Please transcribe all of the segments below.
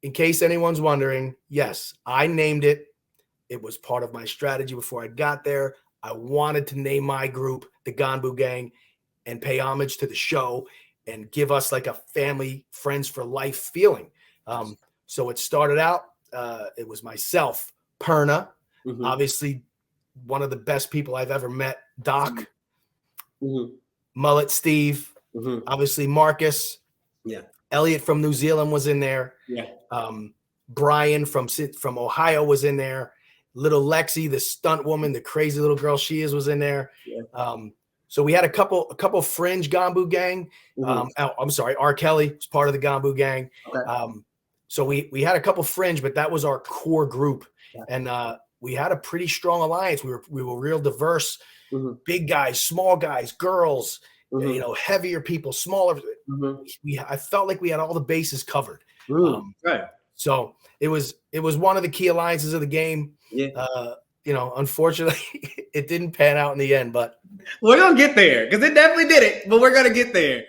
in case anyone's wondering, yes, I named it. It was part of my strategy before I got there. I wanted to name my group the Gganbu Gang and pay homage to the show and give us like a family, friends for life feeling. So it started out, it was myself, Perna, obviously one of the best people I've ever met, Doc, Mullet Steve, obviously Marcus, Elliot from New Zealand was in there, Brian from Ohio was in there, little Lexi, the stunt woman, the crazy little girl she is, was in there. So we had a couple fringe Gganbu gang. I'm sorry, R. Kelly was part of the Gganbu gang. So we had a couple fringe, but that was our core group, and we had a pretty strong alliance. We were real diverse, big guys, small guys, girls, heavier people, smaller. I felt like we had all the bases covered. So it was one of the key alliances of the game. Unfortunately, it didn't pan out in the end, but we're gonna get there because it definitely did it. But we're gonna get there.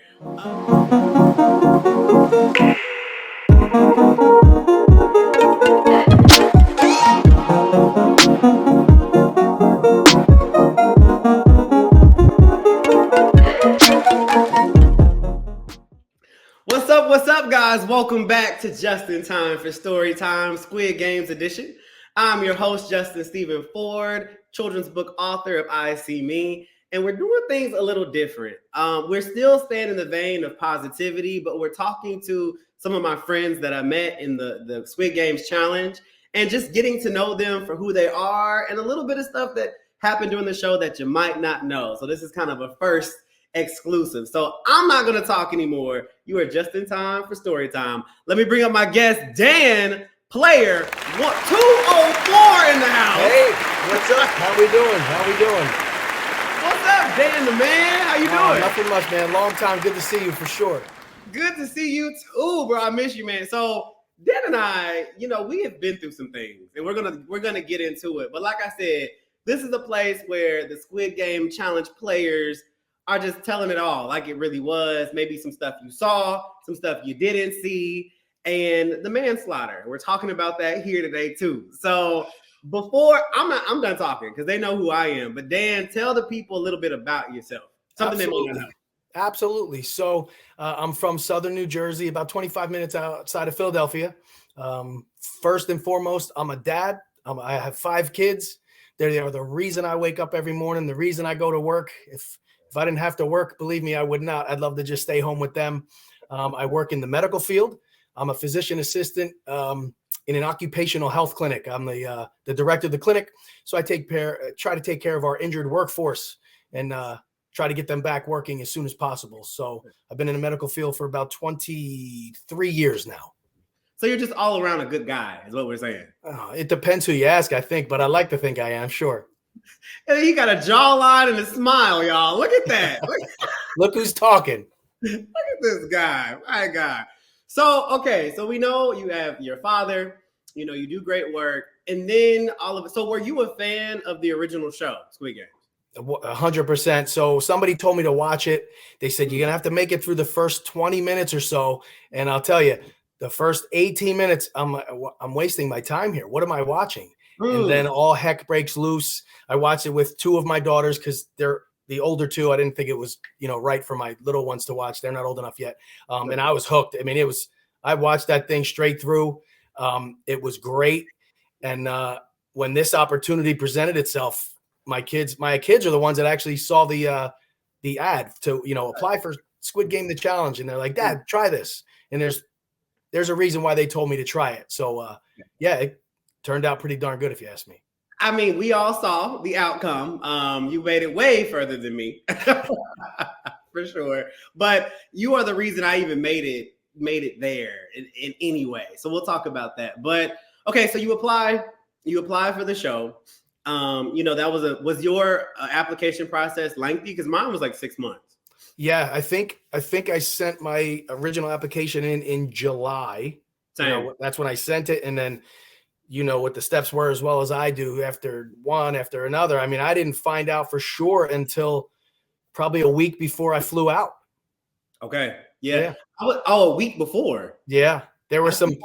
What's up, guys? Welcome back to Just in Time for Storytime Squid Games edition. I'm your host, Justin Stephen Ford, children's book author of I See Me, and we're doing things a little different. We're still staying in the vein of positivity, but we're talking to some of my friends that I met in the Squid Games challenge and just getting to know them for who they are and a little bit of stuff that happened during the show that you might not know. So this is kind of a first exclusive. So I'm not going to talk anymore. You are just in time for story time. Let me bring up my guest, Dan, player 204 in the house. Hey, what's up? How we doing? What's up, Dan the man? How you doing? Nothing much, man. Long time. Good to see you for sure. Good to see you too, bro. I miss you, man. So Dan and I, we have been through some things, and we're gonna get into it. But like I said, this is a place where the Squid Game challenge players are just telling it all like it really was. Maybe some stuff you saw, some stuff you didn't see, and the manslaughter. We're talking about that here today too. So before I'm done talking because they know who I am. But Dan, tell the people a little bit about yourself. Something they may not know. Absolutely. So I'm from Southern New Jersey, about 25 minutes outside of Philadelphia. First and foremost, I'm a dad. I have 5 kids. They are the reason I wake up every morning, the reason I go to work. If I didn't have to work, believe me, I would not. I'd love to just stay home with them. I work in the medical field. I'm a physician assistant in an occupational health clinic. I'm the director of the clinic. So I try to take care of our injured workforce and try to get them back working as soon as possible. So I've been in the medical field for about 23 years now. So you're just all around a good guy is what we're saying. It depends who you ask, I think, but I like to think I am, sure. He got a jawline and a smile, y'all. Look at that. Look who's talking. Look at this guy. My God. So, okay. So we know you have your father, you do great work. And then so were you a fan of the original show, Squid Game? 100%. So somebody told me to watch it. They said, you're going to have to make it through the first 20 minutes or so. And I'll tell you, the first 18 minutes, I'm wasting my time here. What am I watching? And then all heck breaks loose. I watched it with 2 of my daughters because they're the older 2. I didn't think it was, right for my little ones to watch. They're not old enough yet. And I was hooked. I mean, I watched that thing straight through. It was great. And when this opportunity presented itself, my kids are the ones that actually saw the ad to, apply for Squid Game, the challenge. And they're like, Dad, try this. And there's a reason why they told me to try it. So it turned out pretty darn good, if you ask me. I mean, we all saw the outcome. You made it way further than me, for sure. But you are the reason I even made it there in any way. So we'll talk about that. But okay, so you apply for the show. Was your application process lengthy? Because mine was like 6 months. Yeah, I think I sent my original application in July. Same. That's when I sent it, and then. What the steps were as well as I do after one, after another. I mean, I didn't find out for sure until probably a week before I flew out. Okay. Yeah. A week before. Yeah. There were some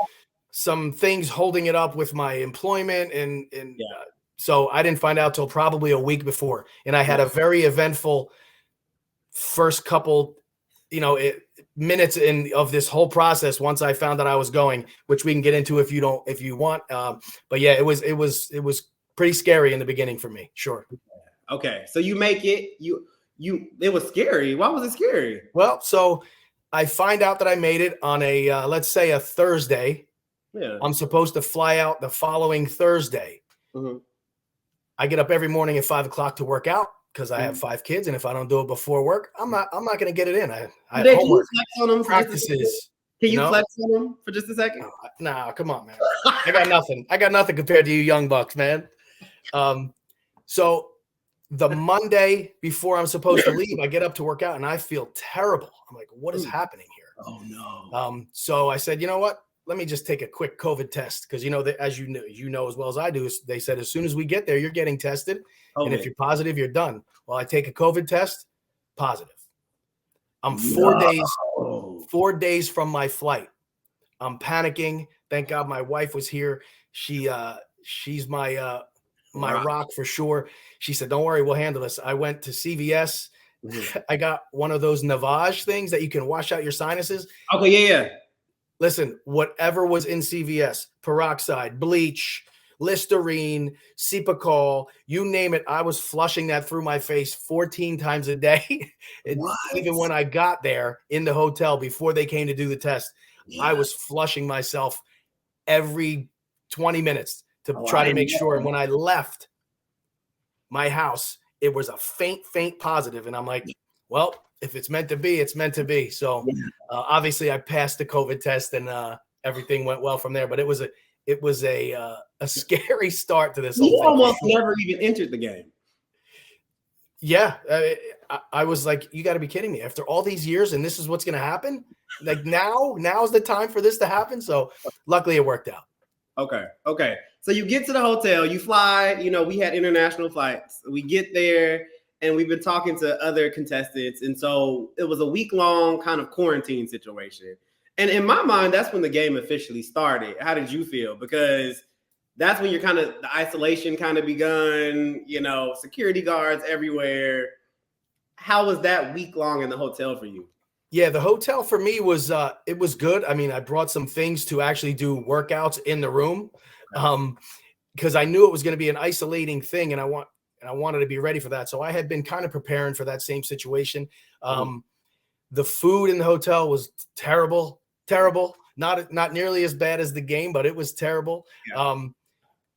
some things holding it up with my employment, and Yeah. so I didn't find out till probably a week before, and I had a very eventful first couple, minutes of this whole process once I found that I was going, which we can get into if you want. But yeah, it was pretty scary in the beginning for me. Sure. Okay, so you make it. It was scary. Why was it scary? Well, so I find out that I made it on a let's say a Thursday. Yeah. I'm supposed to fly out the following Thursday. Mm-hmm. I get up every morning at 5 o'clock to work out because I have 5 kids, and if I don't do it before work, I'm not going to get it in. I have homework, practices. Can you flex on them for just a second? Nah, come on, man. I got nothing. I got nothing compared to you young bucks, man. So the Monday before I'm supposed to leave, I get up to work out and I feel terrible. I'm like, what is happening here? Oh no. So I said, you know what? Let me just take a quick COVID test, because as you know as well as I do, they said as soon as we get there, you're getting tested, and if you're positive, you're done. Well, I take a COVID test, positive. I'm 4 days from my flight. I'm panicking. Thank God my wife was here. She's my rock for sure. She said, "Don't worry, we'll handle this." I went to CVS. I got one of those Navage things that you can wash out your sinuses. Okay, yeah. Listen, whatever was in CVS, peroxide, bleach, Listerine, Cepacol, you name it, I was flushing that through my face 14 times a day. Even when I got there in the hotel before they came to do the test, I was flushing myself every 20 minutes to try to make sure. And when I left my house, it was a faint positive. And I'm like, well, if it's meant to be, it's meant to be. So obviously I passed the COVID test, and everything went well from there. But it was a scary start to this. You almost never even entered the game. Yeah. I was like, you got to be kidding me. After all these years, and this is what's going to happen? Like now's the time for this to happen. So luckily it worked out. Okay. So you get to the hotel, you fly, we had international flights. We get there, and we've been talking to other contestants. And so it was a week-long kind of quarantine situation. And in my mind, that's when the game officially started. How did you feel? Because that's when the isolation kind of begun, security guards everywhere. How was that week-long in the hotel for you? Yeah, the hotel for me was it was good. I mean, I brought some things to actually do workouts in the room, because I knew it was going to be an isolating thing, and I wanted to be ready for that. So I had been kind of preparing for that same situation. The food in the hotel was terrible, not nearly as bad as the game, but it was terrible. Yeah.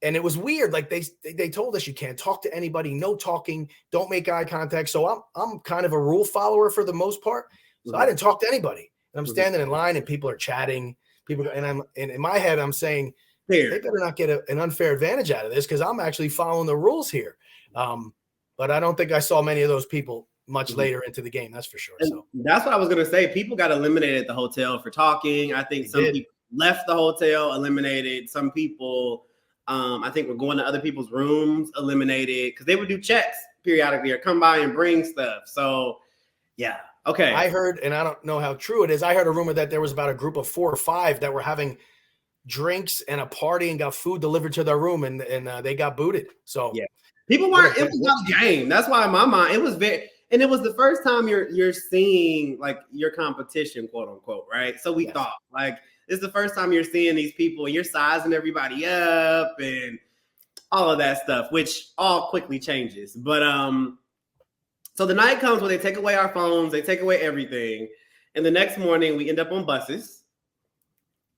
And it was weird. Like they told us you can't talk to anybody, no talking, don't make eye contact. So I'm kind of a rule follower for the most part. So I didn't talk to anybody. And I'm standing in line, and people are chatting. And in my head, I'm saying, they better not get an unfair advantage out of this, because I'm actually following the rules here. But I don't think I saw many of those people much later into the game. That's for sure. So that's what I was going to say. People got eliminated at the hotel for talking. I think some people left the hotel eliminated. Some people, I think, were going to other people's rooms eliminated, because they would do checks periodically or come by and bring stuff. So yeah. Okay. I heard, and I don't know how true it is, I heard a rumor that there was about a group of 4 or 5 that were having drinks and a party and got food delivered to their room, and they got booted. So yeah, people weren't. It was not a game. That's why in my mind it was and it was the first time you're seeing like your competition, quote unquote, right? So we thought like it's the first time you're seeing these people, and you're sizing everybody up and all of that stuff, which all quickly changes. But so the night comes where they take away our phones, they take away everything, and the next morning we end up on buses.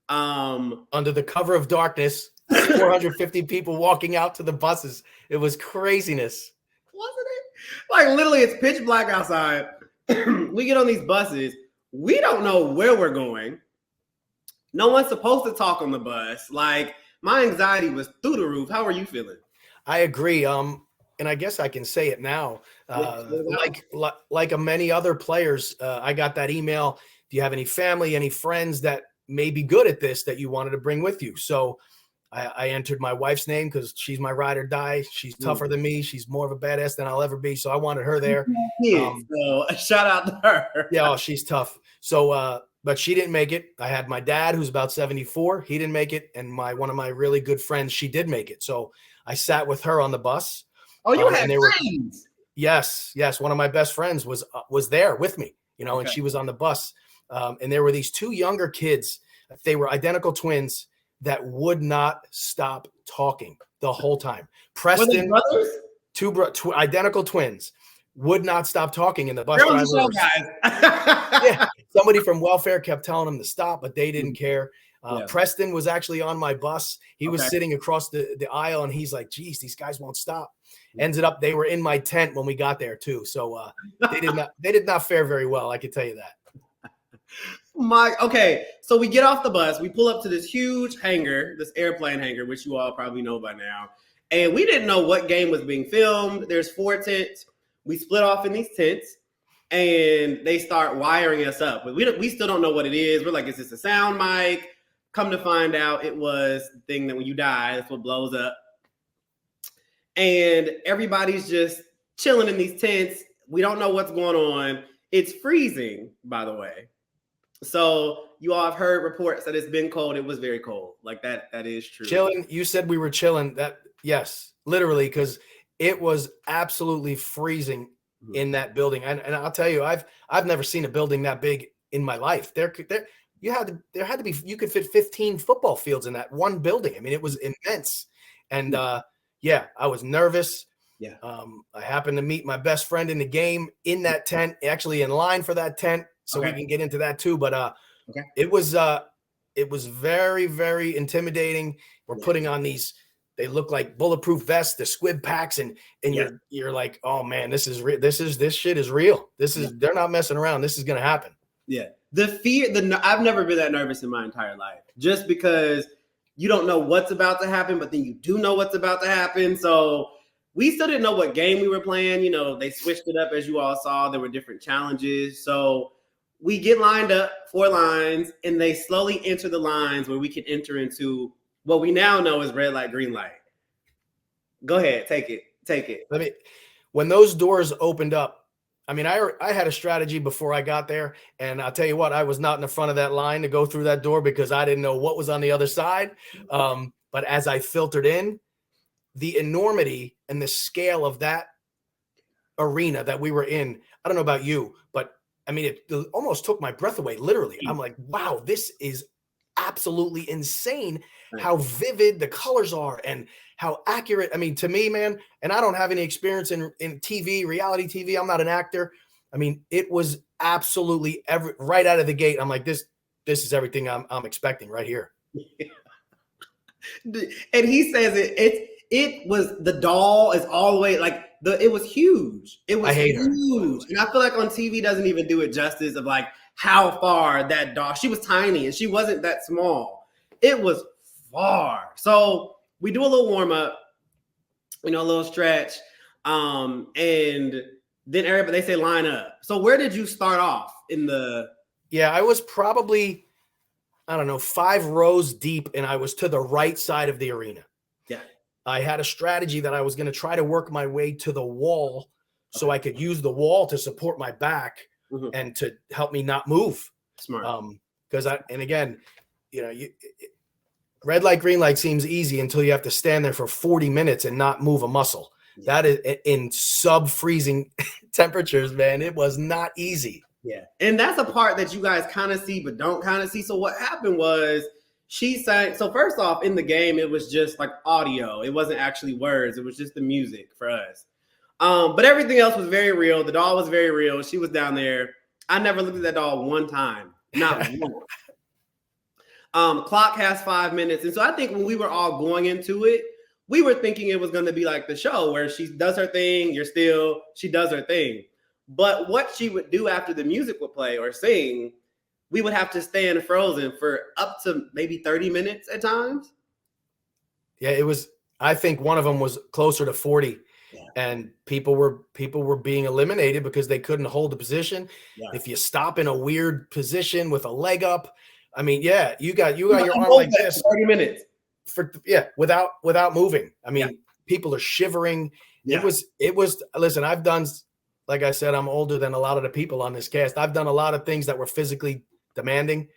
Under the cover of darkness, 450 people walking out to the buses. It was craziness. Wasn't it? Like literally it's pitch black outside. We get on these buses. We don't know where we're going. No one's supposed to talk on the bus. Like my anxiety was through the roof. How are you feeling? I agree. And I guess I can say it now. Like many other players, I got that email. Do you have any family, any friends that may be good at this that you wanted to bring with you? So I entered my wife's name because she's my ride or die. She's tougher than me. She's more of a badass than I'll ever be. So I wanted her there. So a shout out to her. Yeah, she's tough. So but she didn't make it. I had my dad, who's about 74. He didn't make it. And one of my really good friends, she did make it. So I sat with her on the bus. Oh, you had friends? Yes. One of my best friends was there with me, and she was on the bus. And there were these two younger kids. They were identical twins that would not stop talking the whole time. Preston, two identical twins, would not stop talking in the bus driver. Yeah, somebody from welfare kept telling them to stop, but they didn't care. Preston was actually on my bus. He was sitting across the aisle, and he's like, geez, these guys won't stop. Ended up, they were in my tent when we got there too. So they did not fare very well. I can tell you that. So we get off the bus, we pull up to this huge hangar, this airplane hangar, which you all probably know by now. And we didn't know what game was being filmed. There's 4 tents. We split off in these tents, and they start wiring us up. But we still don't know what it is. We're like, is this a sound mic? Come to find out, it was the thing that when you die, that's what blows up. And everybody's just chilling in these tents. We don't know what's going on. It's freezing, by the way. So you all have heard reports that it's been cold. It was very cold. Like that is true. Chilling. You said we were chilling. Yes, literally, because it was absolutely freezing in that building. And I'll tell you, I've never seen a building that big in my life. There had to be, you could fit 15 football fields in that one building. I mean, it was immense. And I was nervous. Yeah. I happened to meet my best friend in the game in that tent, actually in line for that tent. So we can get into that too. But it was very, very intimidating. We're putting on these, they look like bulletproof vests, the squid packs, and you're like, oh man, this shit is real. They're not messing around. This is gonna happen. Yeah. The fear, I've never been that nervous in my entire life, just because you don't know what's about to happen, but then you do know what's about to happen. So we still didn't know what game we were playing. They switched it up, as you all saw. There were different challenges. So we get lined up, 4 lines, and they slowly enter the lines where we can enter into what we now know is red light, green light. Go ahead, take it. When those doors opened up, I mean, I had a strategy before I got there, and I'll tell you what, I was not in the front of that line to go through that door because I didn't know what was on the other side. But as I filtered in, the enormity and the scale of that arena that we were in, I don't know about you, but I mean, it almost took my breath away, literally. I'm like, wow, this is absolutely insane how vivid the colors are and how accurate. I mean, to me, man, and I don't have any experience in TV, reality TV. I'm not an actor. I mean, it was absolutely right out of the gate. I'm like, this is everything I'm expecting right here. And he says it was, the doll is all the way, like it was huge. It was huge. And I feel like on TV doesn't even do it justice of like how far that doll, she was tiny and she wasn't that small. It was far. So we do a little warm up, a little stretch. And then everybody, they say line up. So where did you start off in the? Yeah, I was probably, I don't know, 5 rows deep, and I was to the right side of the arena. Yeah. I had a strategy that I was going to try to work my way to the wall so I could use the wall to support my back and to help me not move. Smart. Because again, red light, green light seems easy until you have to stand there for 40 minutes and not move a muscle. Yeah. That is in sub-freezing temperatures, man. It was not easy. Yeah. And that's a part that you guys kind of see, but don't kind of see. So what happened was she sang. So first off, in the game, it was just like audio. It wasn't actually words. It was just the music for us. But everything else was very real. The doll was very real. She was down there. I never looked at that doll one time. Not one. Clock has 5 minutes. And so I think when we were all going into it, we were thinking it was going to be like the show where she does her thing. She does her thing. But what she would do after the music would play or sing, we would have to stand frozen for up to maybe 30 minutes at times. Yeah, it was, I think one of them was closer to 40. Yeah. And people were being eliminated because they couldn't hold the position. Yeah. If you stop in a weird position with a leg up, I mean, yeah, you got your arm like this. 30 minutes. Without moving. I mean, people are shivering. Yeah. It was, listen, I've done, like I said, I'm older than a lot of the people on this cast. I've done a lot of things that were physically demanding.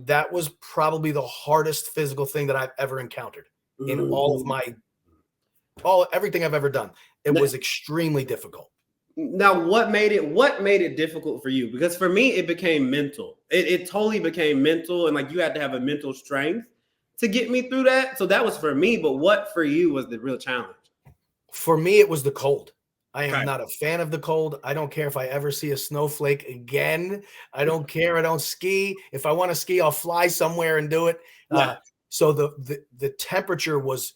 That was probably the hardest physical thing that I've ever encountered in all of everything I've ever done. It was extremely difficult. Now, what made it difficult for you? Because for me, it became mental. It totally became mental, and like you had to have a mental strength to get me through that. So that was for me. But what for you was the real challenge? For me, it was the cold. I am not a fan of the cold. I don't care if I ever see a snowflake again. I don't care. I don't ski. If I want to ski, I'll fly somewhere and do it. So the temperature was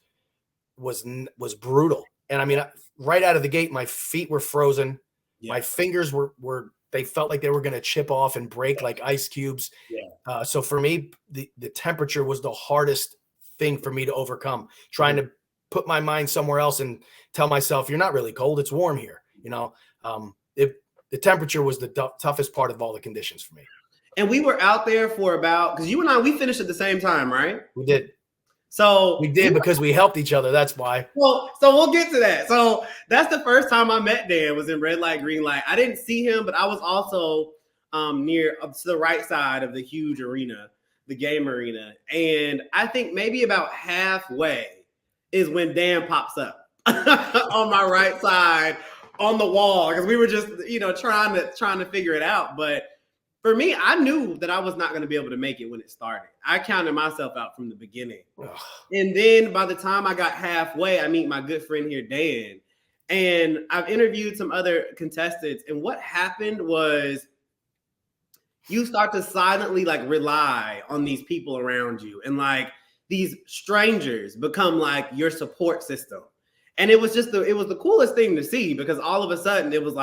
brutal. And I mean, right out of the gate, my feet were frozen. Yeah. My fingers were they felt like they were going to chip off and break like ice cubes. Yeah. So for me, the temperature was the hardest thing for me to overcome. Trying to put my mind somewhere else and tell myself, you're not really cold. It's warm here. You know, the temperature was the toughest part of all the conditions for me. And we were out there for because you and I, we finished at the same time, right? We did. So we did because we helped each other. That's why. Well, so we'll get to that. So that's the first time I met Dan, was in red light, green light. I didn't see him, but I was also near to the right side of the huge arena, the game arena. And I think maybe about halfway is when Dan pops up on my right side on the wall, because we were just, trying to figure it out. But for me, I knew that I was not going to be able to make it when it started. I counted myself out from the beginning. Ugh. And then by the time I got halfway, I meet my good friend here, Dan. And I've interviewed some other contestants. And what happened was you start to silently rely on these people around you. And these strangers become your support system. And it was just it was the coolest thing to see, because all of a sudden it was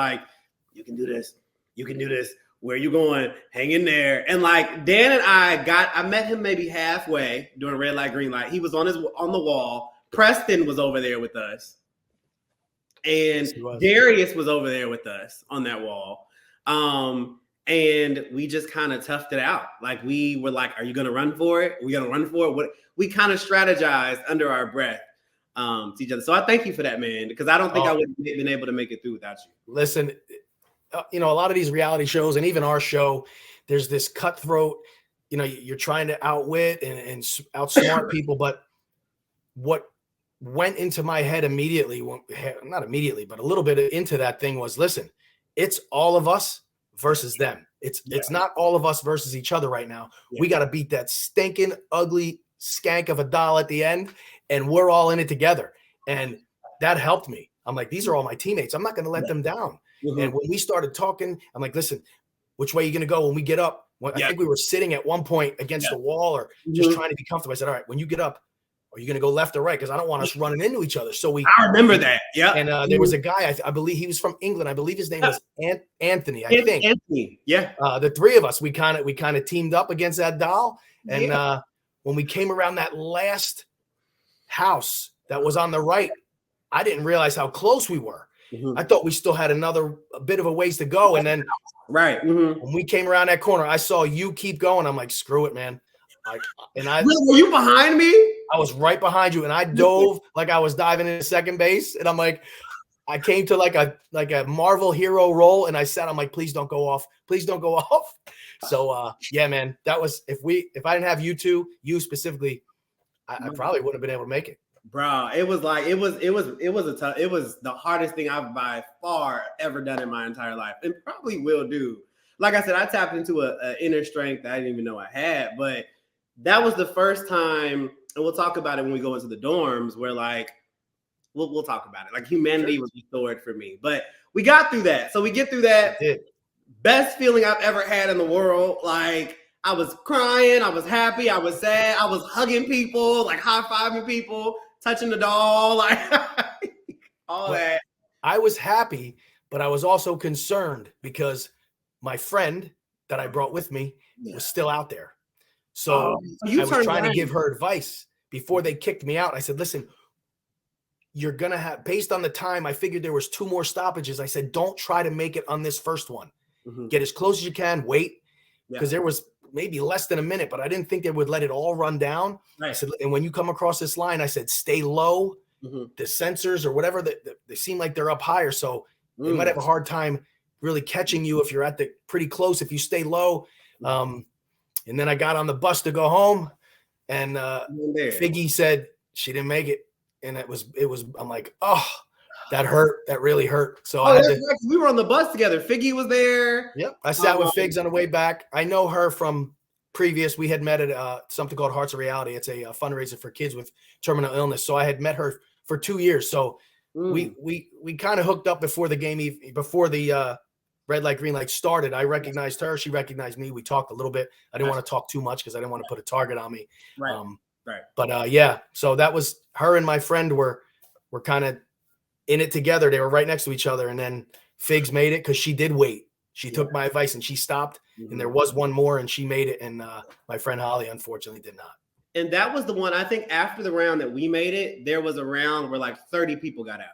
you can do this. You can do this. Where are you going? Hang in there. And Dan and I met him maybe halfway during red light, green light. He was on the wall. Preston was over there with us. And Darius was over there with us on that wall. And we just kind of toughed it out. We were are you going to run for it? Are we going to run for it? We kind of strategized under our breath to each other. So I thank you for that, man, because I don't think I would have been able to make it through without you. Listen, a lot of these reality shows and even our show, there's this cutthroat, you're trying to outwit and outsmart people. But what went into my head immediately, not immediately, but a little bit into that thing was, listen, it's all of us versus them. It's not all of us versus each other right now. Yeah. We got to beat that stinking, ugly skank of a doll at the end, and we're all in it together. And that helped me. I'm like, these are all my teammates. I'm not going to let them down. Mm-hmm. And when we started talking, I'm like, listen, which way are you going to go when we get up? I think we were sitting at one point against the wall or just trying to be comfortable. I said, all right, when you get up, are you going to go left or right? Because I don't want us running into each other. So I remember that. Yeah. And there was a guy, I believe he was from England. I believe his name was Anthony. I think. Anthony. Yeah. The three of us, we kind of teamed up against that doll. And when we came around that last house that was on the right, I didn't realize how close we were. Mm-hmm. I thought we still had a bit of a ways to go. And then when we came around that corner, I saw you keep going. I'm like, screw it, man. Were you behind me? I was right behind you, and I dove like I was diving into second base. And I'm like, I came to like a Marvel hero role, and I'm like, please don't go off. Please don't go off. So yeah, man, that was if I didn't have you specifically, I probably wouldn't have been able to make it. Bro, it was the hardest thing I've by far ever done in my entire life, and probably will do. Like I said, I tapped into an inner strength that I didn't even know I had, but that was the first time, and we'll talk about it when we go into the dorms, where we'll talk about it. Humanity was restored for me, but we got through that. So we get through that. Best feeling I've ever had in the world. I was crying, I was happy, I was sad, I was hugging people, high-fiving people, touching the doll, all that. I was happy, but I was also concerned because my friend that I brought with me was still out there. So I was trying to give her advice before they kicked me out. I said, listen, you're going to have, based on the time, I figured there was 2 more stoppages. I said, don't try to make it on this first one. Mm-hmm. Get as close as you can, wait, because there was maybe less than a minute, but I didn't think they would let it all run down. Right. I said, and when you come across this line, I said, stay low. Mm-hmm. The sensors or whatever, they seem like they're up higher. So they might have a hard time really catching you if you're at the pretty close, if you stay low. And then I got on the bus to go home, and Figgy said she didn't make it. And it was, I'm like, oh, that hurt. That really hurt. So we were on the bus together. Figgy was there. Yep. I sat with Figs on the way back. I know her from previous. We had met at something called Hearts of Reality. It's a fundraiser for kids with terminal illness. So I had met her for 2 years. So we kind of hooked up before the game, before the red light, green light started. I recognized her. She recognized me. We talked a little bit. I didn't want to talk too much because I didn't want to put a target on me. Right. But yeah, so that was her and my friend were kind of in it together. They were right next to each other. And then Figs made it because she did wait. She took my advice and she stopped. And there was one more and she made it. And my friend Holly, unfortunately, did not. And that was the one, I think after the round that we made it, there was a round where like 30 people got out.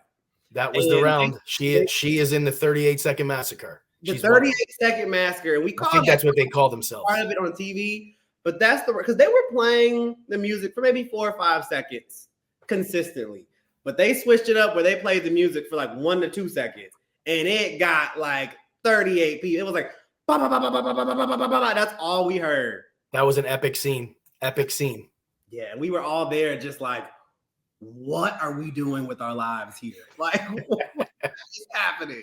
That was the round. She is in the 38-second massacre. The 38-second massacre. And I think that's what they call themselves. Part of it on TV. But that's because they were playing the music for maybe 4 or 5 seconds consistently. But they switched it up where they played the music for like 1 to 2 seconds. And it got like 38 people. It was like, bah, bah, bah, bah, bah, bah, bah, bah, bah, bah. That's all we heard. That was an epic scene. Epic scene. Yeah, and we were all there just like, what are we doing with our lives here? Like, what is happening?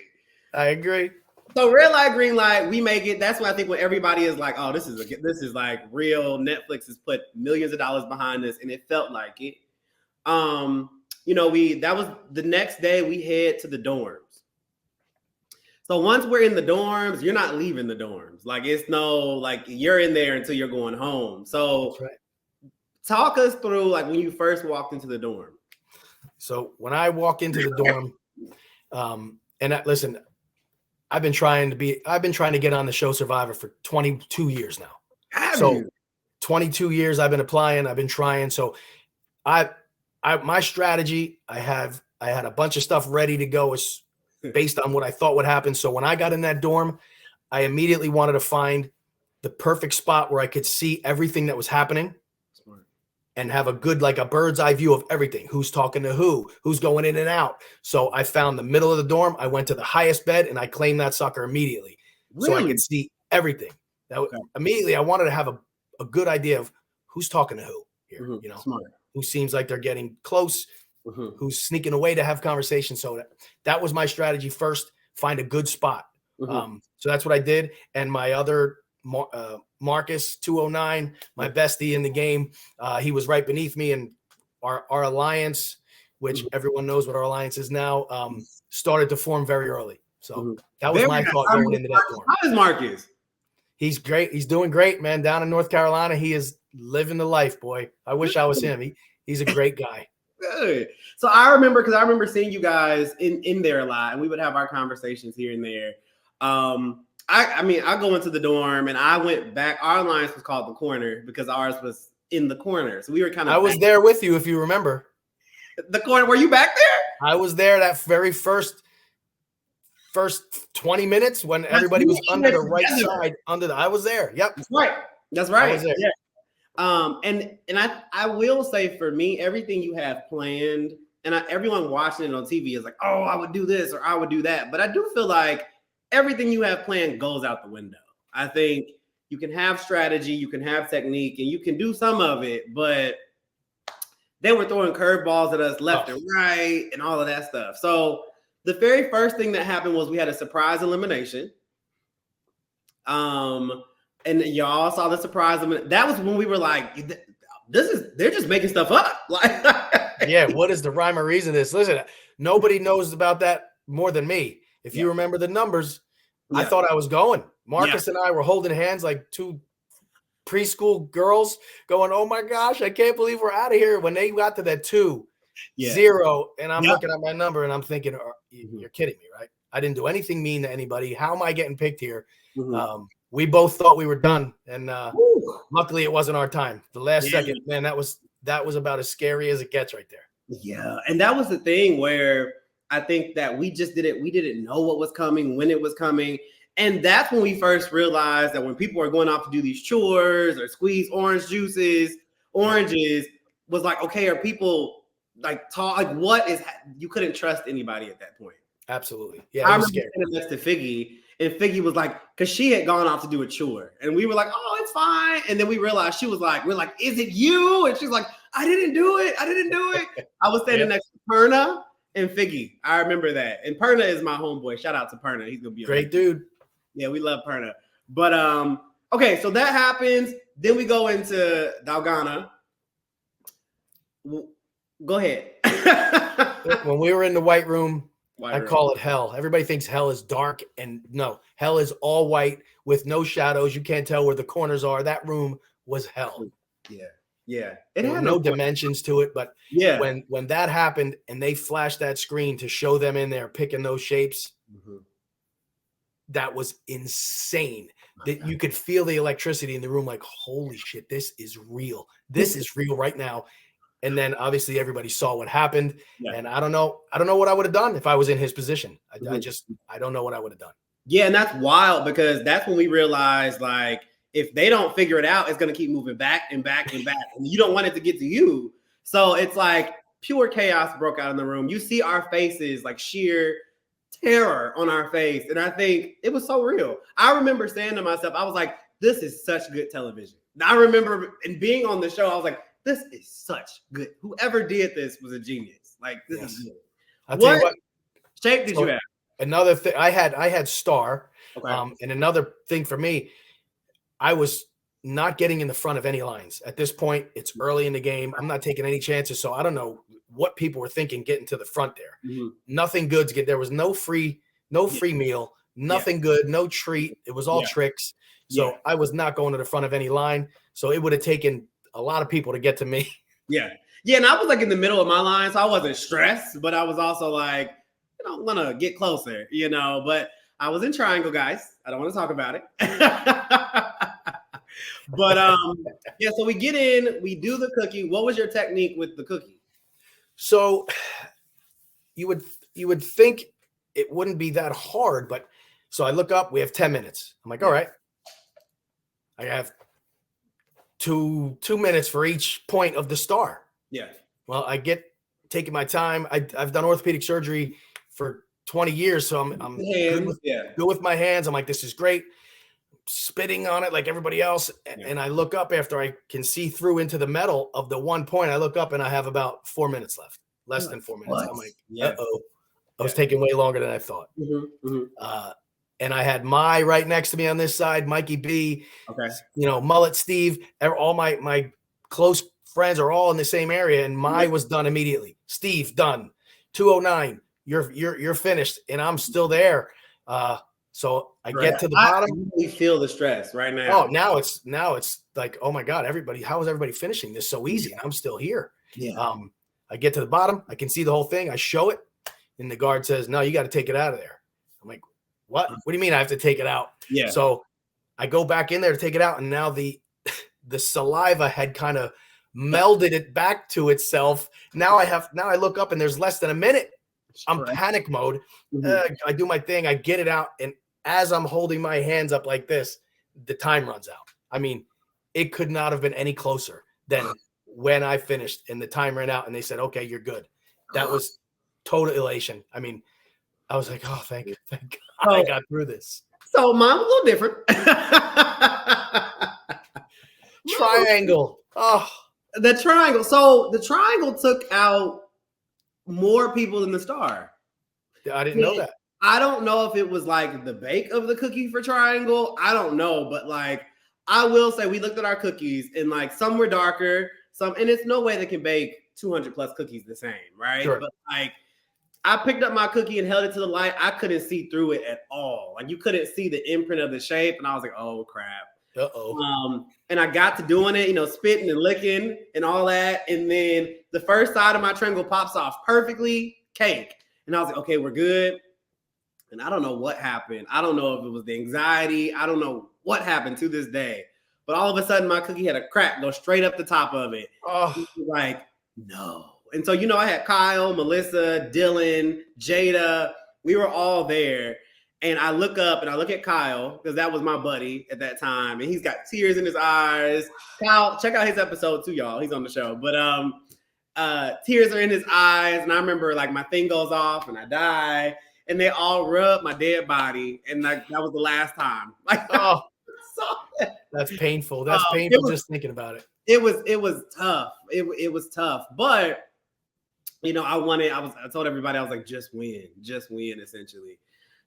I agree. So red light, green light, we make it. That's why I think when everybody is like, oh, this is like real. Netflix has put millions of dollars behind this, and it felt like it. That was the next day we head to the dorms. So once we're in the dorms, you're not leaving the dorms. Like it's you're in there until you're going home. So that's right. Talk us through like when you first walked into the dorm. So when I walk into the dorm, listen, I've been trying to get on the show Survivor for 22 years now. So 22 years I've been applying, I've been trying. So my strategy, I had a bunch of stuff ready to go based on what I thought would happen. So when I got in that dorm, I immediately wanted to find the perfect spot where I could see everything that was happening. Smart. And have a good, like a bird's eye view of everything. Who's talking to who's going in and out. So I found the middle of the dorm. I went to the highest bed and I claimed that sucker immediately. Really? So I could see everything. Immediately I wanted to have a good idea of who's talking to who here, Smart. Who seems like they're getting close, who's sneaking away to have conversations. So that was my strategy first, find a good spot. So that's what I did. And my other Marcus 209, my bestie in the game, he was right beneath me, and our alliance, which everyone knows what our alliance is now, started to form very early. So that was my thought going into that dorm. How is Marcus? He's great. He's doing great, man. Down in North Carolina, he is living the life, boy. I wish I was him. He's a great guy. Good. So I remember seeing you guys in there a lot, and we would have our conversations here and there. I go into the dorm and I went back. Our alliance was called the corner because ours was in the corner. So we were kind of. I was there with you, if you remember. The corner. Were you back there? I was there that very first 20 minutes when everybody was under the right side. I was there. Yep. That's right. I was there. Yeah. And I will say for me, everything you have planned, and everyone watching it on TV is like, oh, I would do this or I would do that. But I do feel like everything you have planned goes out the window. I think you can have strategy, you can have technique, and you can do some of it, but they were throwing curveballs at us left and right and all of that stuff. So the very first thing that happened was we had a surprise elimination. And y'all saw the surprise. That was when we were like, they're just making stuff up. Like, yeah, what is the rhyme or reason to this? Listen, nobody knows about that more than me. If you remember the numbers, I thought I was going. Marcus and I were holding hands like two preschool girls going, oh my gosh, I can't believe we're out of here. When they got to that 2-0, and I'm looking at my number and I'm thinking, you're kidding me, right? I didn't do anything mean to anybody. How am I getting picked here? We both thought we were done, and luckily it wasn't our time. The last second, man, that was about as scary as it gets right there. Yeah, and that was the thing where I think that we didn't know what was coming, when it was coming, and that's when we first realized that when people are going off to do these chores or squeeze oranges, was like, okay, are people like talk? Like, what is? You couldn't trust anybody at that point. Absolutely, yeah. I remember saying this to Figgy. And Figgy was like, because she had gone off to do a chore. And we were like, oh, it's fine. And then we realized she was like, we're like, is it you? And she's like, I didn't do it. I didn't do it. I was standing next to Perna and Figgy. I remember that. And Perna is my homeboy. Shout out to Perna. He's going to be great dude. Yeah, we love Perna. But, okay, so that happens. Then we go into Dalgana. Go ahead. When we were in the white room, I call it hell. Everybody thinks hell is dark, and no, hell is all white with no shadows. You can't tell where the corners are. That room was hell. Yeah. It had no dimensions to it, but yeah, when that happened and they flashed that screen to show them in there picking those shapes, that was insane. That you could feel the electricity in the room, like, holy shit, this is real. This is real right now. And then obviously everybody saw what happened. Yeah. And I don't know what I would have done if I was in his position. I don't know what I would have done. Yeah, and that's wild because that's when we realized, like, if they don't figure it out, it's going to keep moving back and back and back. And you don't want it to get to you. So it's like pure chaos broke out in the room. You see our faces, like sheer terror on our face. And I think it was so real. I remember saying to myself, I was like, this is such good television. And I remember and being on the show, I was like, this is such good. Whoever did this was a genius. Like, this is good. I'll tell you what shape did you have? Another thing, I had Star. Okay. And another thing for me, I was not getting in the front of any lines. At this point, it's early in the game. I'm not taking any chances. So I don't know what people were thinking getting to the front there. Nothing good to get. There was no free meal, nothing good, no treat. It was all tricks. So I was not going to the front of any line. So it would have taken a lot of people to get to me. Yeah. And I was like in the middle of my line, so I wasn't stressed, but I was also like, I don't want to get closer, but I was in triangle, guys. I don't want to talk about it. But so we get in, we do the cookie. What was your technique with the cookie? So you would think it wouldn't be that hard, but so I look up, we have 10 minutes. I'm like, all right, I have two minutes for each point of the star. Yeah. Well, taking my time. I've done orthopedic surgery for 20 years, so I'm good with my hands. I'm like, this is great. Spitting on it like everybody else. And I look up after I can see through into the metal of the 1 point. I look up and I have about 4 minutes left, less than 4 minutes. I'm like, uh-oh. I was taking way longer than I thought. And I had right next to me on this side, Mikey B, Mullet Steve, all my close friends are all in the same area, and was done immediately. Steve, done. 209, you're finished, and I'm still there. So I get to the bottom. I really feel the stress right now. Oh, now it's like, oh my God, how is everybody finishing this so easy? And I'm still here. Yeah. I get to the bottom, I can see the whole thing, I show it, and the guard says, no, you got to take it out of there. I'm like, what? What do you mean I have to take it out? Yeah. So I go back in there to take it out, and now the saliva had kind of melded it back to itself. Now I look up and there's less than a minute. I'm panic mode. I do my thing. I get it out, and as I'm holding my hands up like this, the time runs out. I mean, it could not have been any closer than when I finished, and the time ran out, and they said, "Okay, you're good." That was total elation. I mean, I was like, "Oh, thank God, I got through this." So mine was a little different. Triangle. Oh, the triangle. So the triangle took out more people than the star. I didn't know that. I don't know if it was like the bake of the cookie for triangle. I don't know, but like I will say we looked at our cookies and like some were darker, and it's no way they can bake 200 plus cookies the same, right? Sure. But like I picked up my cookie and held it to the light. I couldn't see through it at all. Like you couldn't see the imprint of the shape, and I was like, oh crap. And I got to doing it, spitting and licking and all that. And then the first side of my triangle pops off perfectly, cake. And I was like, okay, we're good. And I don't know what happened. I don't know if it was the anxiety. I don't know what happened to this day. But all of a sudden, my cookie had a crack go straight up the top of it. Oh, like, no. And so, I had Kyle, Melissa, Dylan, Jada. We were all there. And I look up and I look at Kyle, because that was my buddy at that time. And he's got tears in his eyes. Kyle, check out his episode too, y'all. He's on the show. But tears are in his eyes. And I remember like my thing goes off and I die. and they all rubbed my dead body, and like that was the last time. Like, Oh, so, that's painful. That's it painful was- just thinking about it. it was tough. It was tough, but you know, I told everybody, I was like, just win, essentially.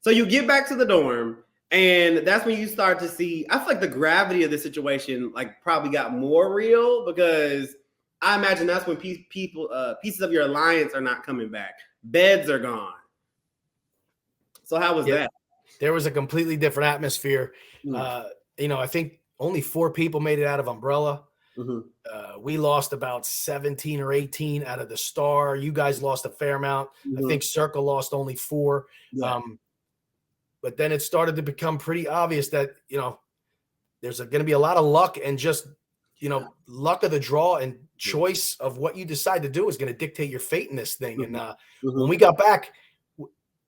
So you get back to the dorm, and that's when you start to see, I feel like the gravity of the situation like probably got more real, because I imagine that's when pieces of your alliance are not coming back. Beds are gone. So how was that? There was a completely different atmosphere. Mm. You know, I think only 4 people made it out of Umbrella. Mm-hmm. We lost about 17 or 18 out of the Star. You guys lost a fair amount. Mm-hmm. I think Circle lost only 4. Yeah. But then it started to become pretty obvious that, you know, there's going to be a lot of luck, and just, you know, luck of the draw and choice of what you decide to do is going to dictate your fate in this thing. And when we got back,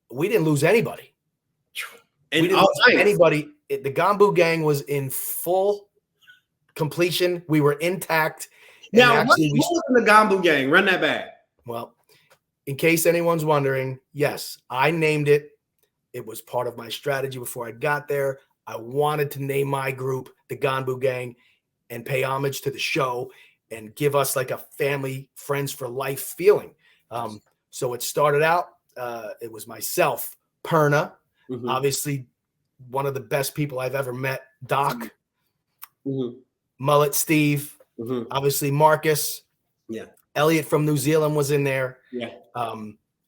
we didn't lose anybody. And we didn't lose anybody. The Gganbu gang was in full completion. We were intact. Now, actually, what was in the Gganbu gang? Run that back. Well, in case anyone's wondering, yes, I named it. It was part of my strategy before I got there. I wanted to name my group the Gganbu gang and pay homage to the show and give us like a family, friends for life feeling. So it started out, it was myself, Perna, obviously one of the best people I've ever met, Doc, Mullet Steve, obviously Marcus, Elliot from New Zealand was in there,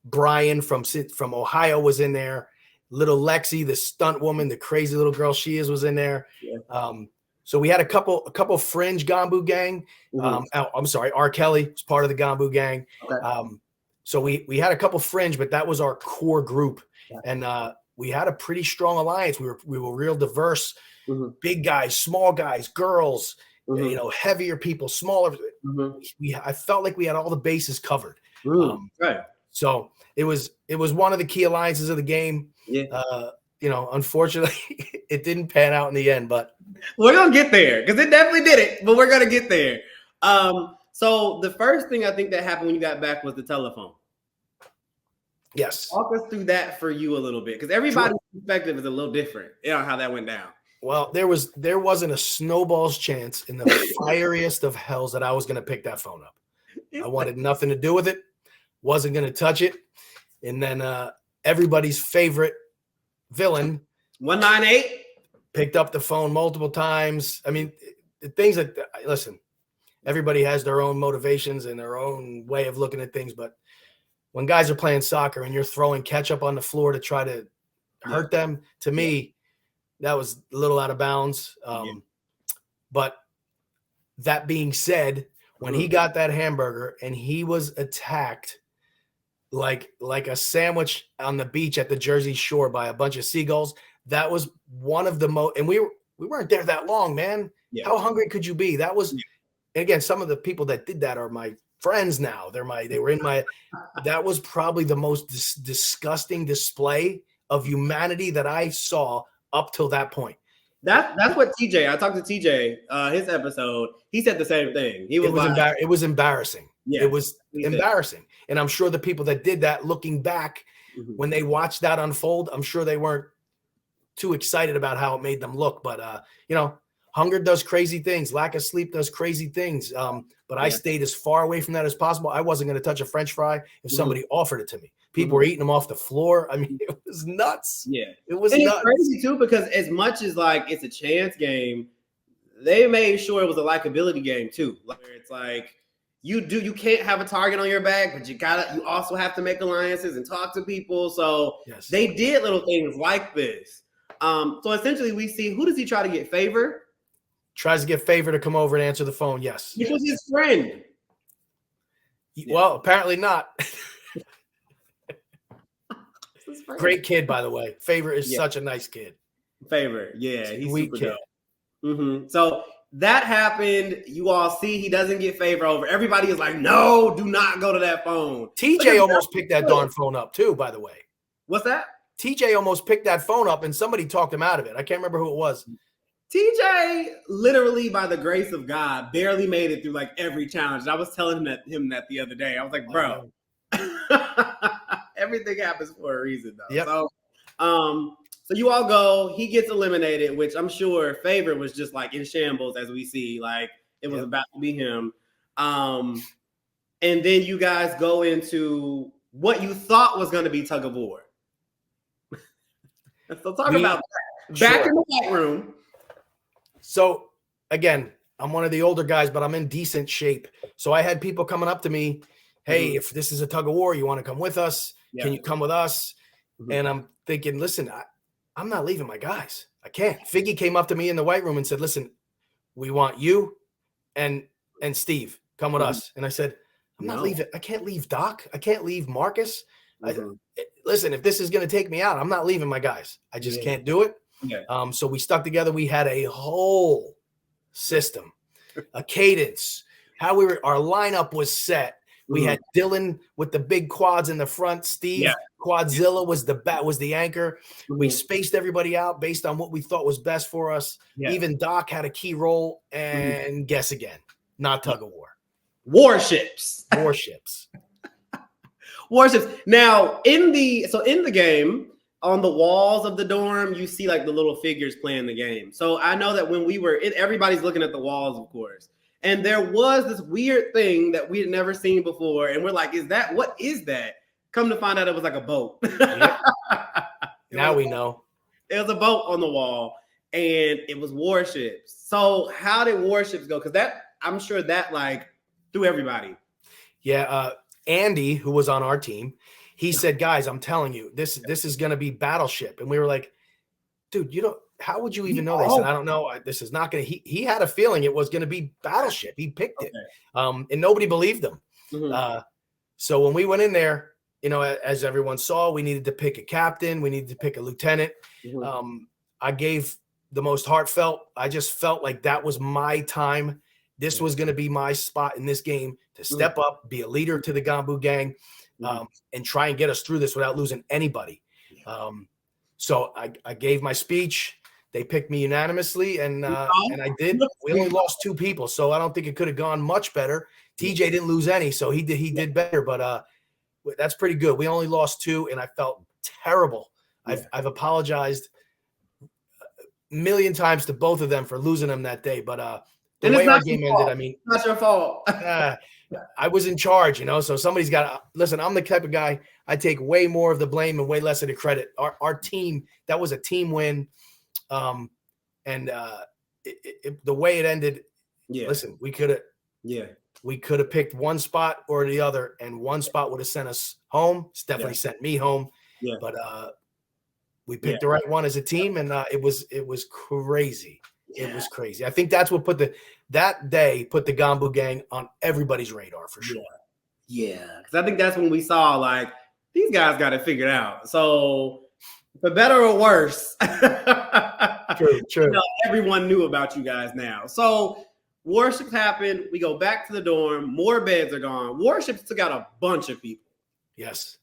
Brian from Ohio was in there, little Lexi, the stunt woman, the crazy little girl she is, was in there. So we had a couple fringe Gganbu gang. I'm sorry, R. Kelly was part of the Gganbu gang. So we had a couple fringe, but that was our core group, and we had a pretty strong alliance. We were real diverse, big guys, small guys, girls, you know, heavier people, smaller. I felt like we had all the bases covered. So it was one of the key alliances of the game. You know, unfortunately, it didn't pan out in the end, but we're gonna get there, because it definitely did it. But we're gonna get there. So the first thing I think that happened when you got back was the telephone. Yes. Walk us through that for you a little bit, because everybody's perspective is a little different. You know how that went down. Well, there wasn't a snowball's chance in the fieriest of hells that I was going to pick that phone up. I wanted nothing to do with it. Wasn't going to touch it. And then everybody's favorite villain, 198, picked up the phone multiple times. I mean, the things that, listen, everybody has their own motivations and their own way of looking at things, but when guys are playing soccer and you're throwing ketchup on the floor to try to hurt them, to me, that was a little out of bounds. But that being said, when he got that hamburger and he was attacked like a sandwich on the beach at the Jersey Shore by a bunch of seagulls, that was one of the most, and we weren't there that long, man. How hungry could you be? That was, and again, some of the people that did that are my friends now. That was probably the most disgusting display of humanity that I saw up till that point. That's what TJ, I talked to TJ, his episode, he said the same thing. It was embarrassing. It was embarrassing. And I'm sure the people that did that, looking back, when they watched that unfold, I'm sure they weren't too excited about how it made them look. But, you know, hunger does crazy things. Lack of sleep does crazy things. But I stayed as far away from that as possible. I wasn't going to touch a French fry if somebody offered it to me. People were eating them off the floor. I mean, it was nuts. It was nuts. It's crazy too, because as much as like it's a chance game, they made sure it was a likability game too. Like, it's like you can't have a target on your back, but you also have to make alliances and talk to people. So they did little things like this. So essentially we see, who does he try to get? Favor? Tries to get Favor to come over and answer the phone. Yes. Which was his friend. Well, apparently not. Great kid, by the way. Favor is such a nice kid. Favor, he's sweet kid. So that happened. You all see he doesn't get Favor over. Everybody is like, no, do not go to that phone. TJ almost picked that darn phone up too, by the way. What's that? TJ almost picked that phone up and somebody talked him out of it. I can't remember who it was. TJ, literally by the grace of God, barely made it through like every challenge. I was telling him that the other day. I was like, bro. Everything happens for a reason, though. Yep. So you all go. He gets eliminated, which I'm sure Favorite was just like in shambles, as we see. Like it was about to be him. And then you guys go into what you thought was going to be tug of war. So talk about that. Back in the white room. So again, I'm one of the older guys, but I'm in decent shape. So I had people coming up to me, hey, if this is a tug of war, you want to come with us? Can you come with us? And I'm thinking, listen, I'm not leaving my guys. I can't. Figgy came up to me in the white room and said, listen, we want you and Steve come with us. And I said, I'm not leaving. I can't leave Doc. I can't leave Marcus. Listen, if this is going to take me out, I'm not leaving my guys. I just can't do it. So we stuck together. We had a whole system, a cadence, our lineup was set. We had Dylan with the big quads in the front. Steve Quadzilla was the anchor. We spaced everybody out based on what we thought was best for us. Even Doc had a key role. And guess again, not tug of war. Warships. Now in the game, on the walls of the dorm, you see like the little figures playing the game. So I know that when we were in, everybody's looking at the walls, of course. And there was this weird thing that we had never seen before. And we're like, what is that? Come to find out it was like a boat. Now we know. It was a boat on the wall and it was warships. So how did warships go? Because that, I'm sure that like threw everybody. Yeah. Andy, who was on our team, he said, guys, I'm telling you, this is going to be Battleship. And we were like, dude, how would you even know? They said, I don't know. This is not going to, he had a feeling it was going to be Battleship. He picked it. And nobody believed him. So when we went in there, as everyone saw, we needed to pick a captain. We needed to pick a lieutenant. I gave the most heartfelt. I just felt like that was my time. This was going to be my spot in this game to step up, be a leader to the Gganbu gang, and try and get us through this without losing anybody. So I gave my speech. They picked me unanimously, and I did. We only lost 2 people, so I don't think it could have gone much better. TJ didn't lose any, so he did better, but that's pretty good. We only lost 2, and I felt terrible. I've apologized a million times to both of them for losing them that day, but the way our game ended, I mean, it's not your fault. I was in charge, so somebody's got to listen. I'm the type of guy, I take way more of the blame and way less of the credit. Our team, that was a team win. The way it ended, listen, we could have picked one spot or the other, and one spot would have sent us home. It's definitely sent me home. But we picked the right one as a team, and it was crazy. It was crazy. I think that's what that day put the Gganbu gang on everybody's radar for sure. Because I think that's when we saw like these guys got it figured out. So for better or worse, true. Everyone knew about you guys now. So warships happened. We go back to the dorm. More beds are gone. Warships took out a bunch of people. Yes,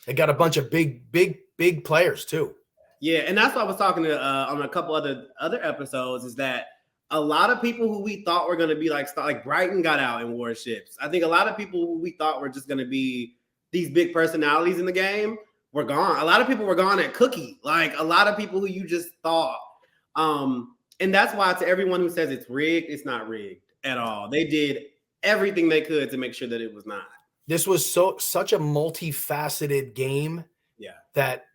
they got a bunch of big players too. Yeah, and that's what I was talking to on a couple other episodes, is that a lot of people who we thought were going to be like Brighton got out in warships. I think a lot of people who we thought were just going to be these big personalities in the game were gone. A lot of people were gone at Cookie. Like a lot of people who you just thought. And that's why to everyone who says it's rigged, it's not rigged at all. They did everything they could to make sure that it was not. This was such a multifaceted game. That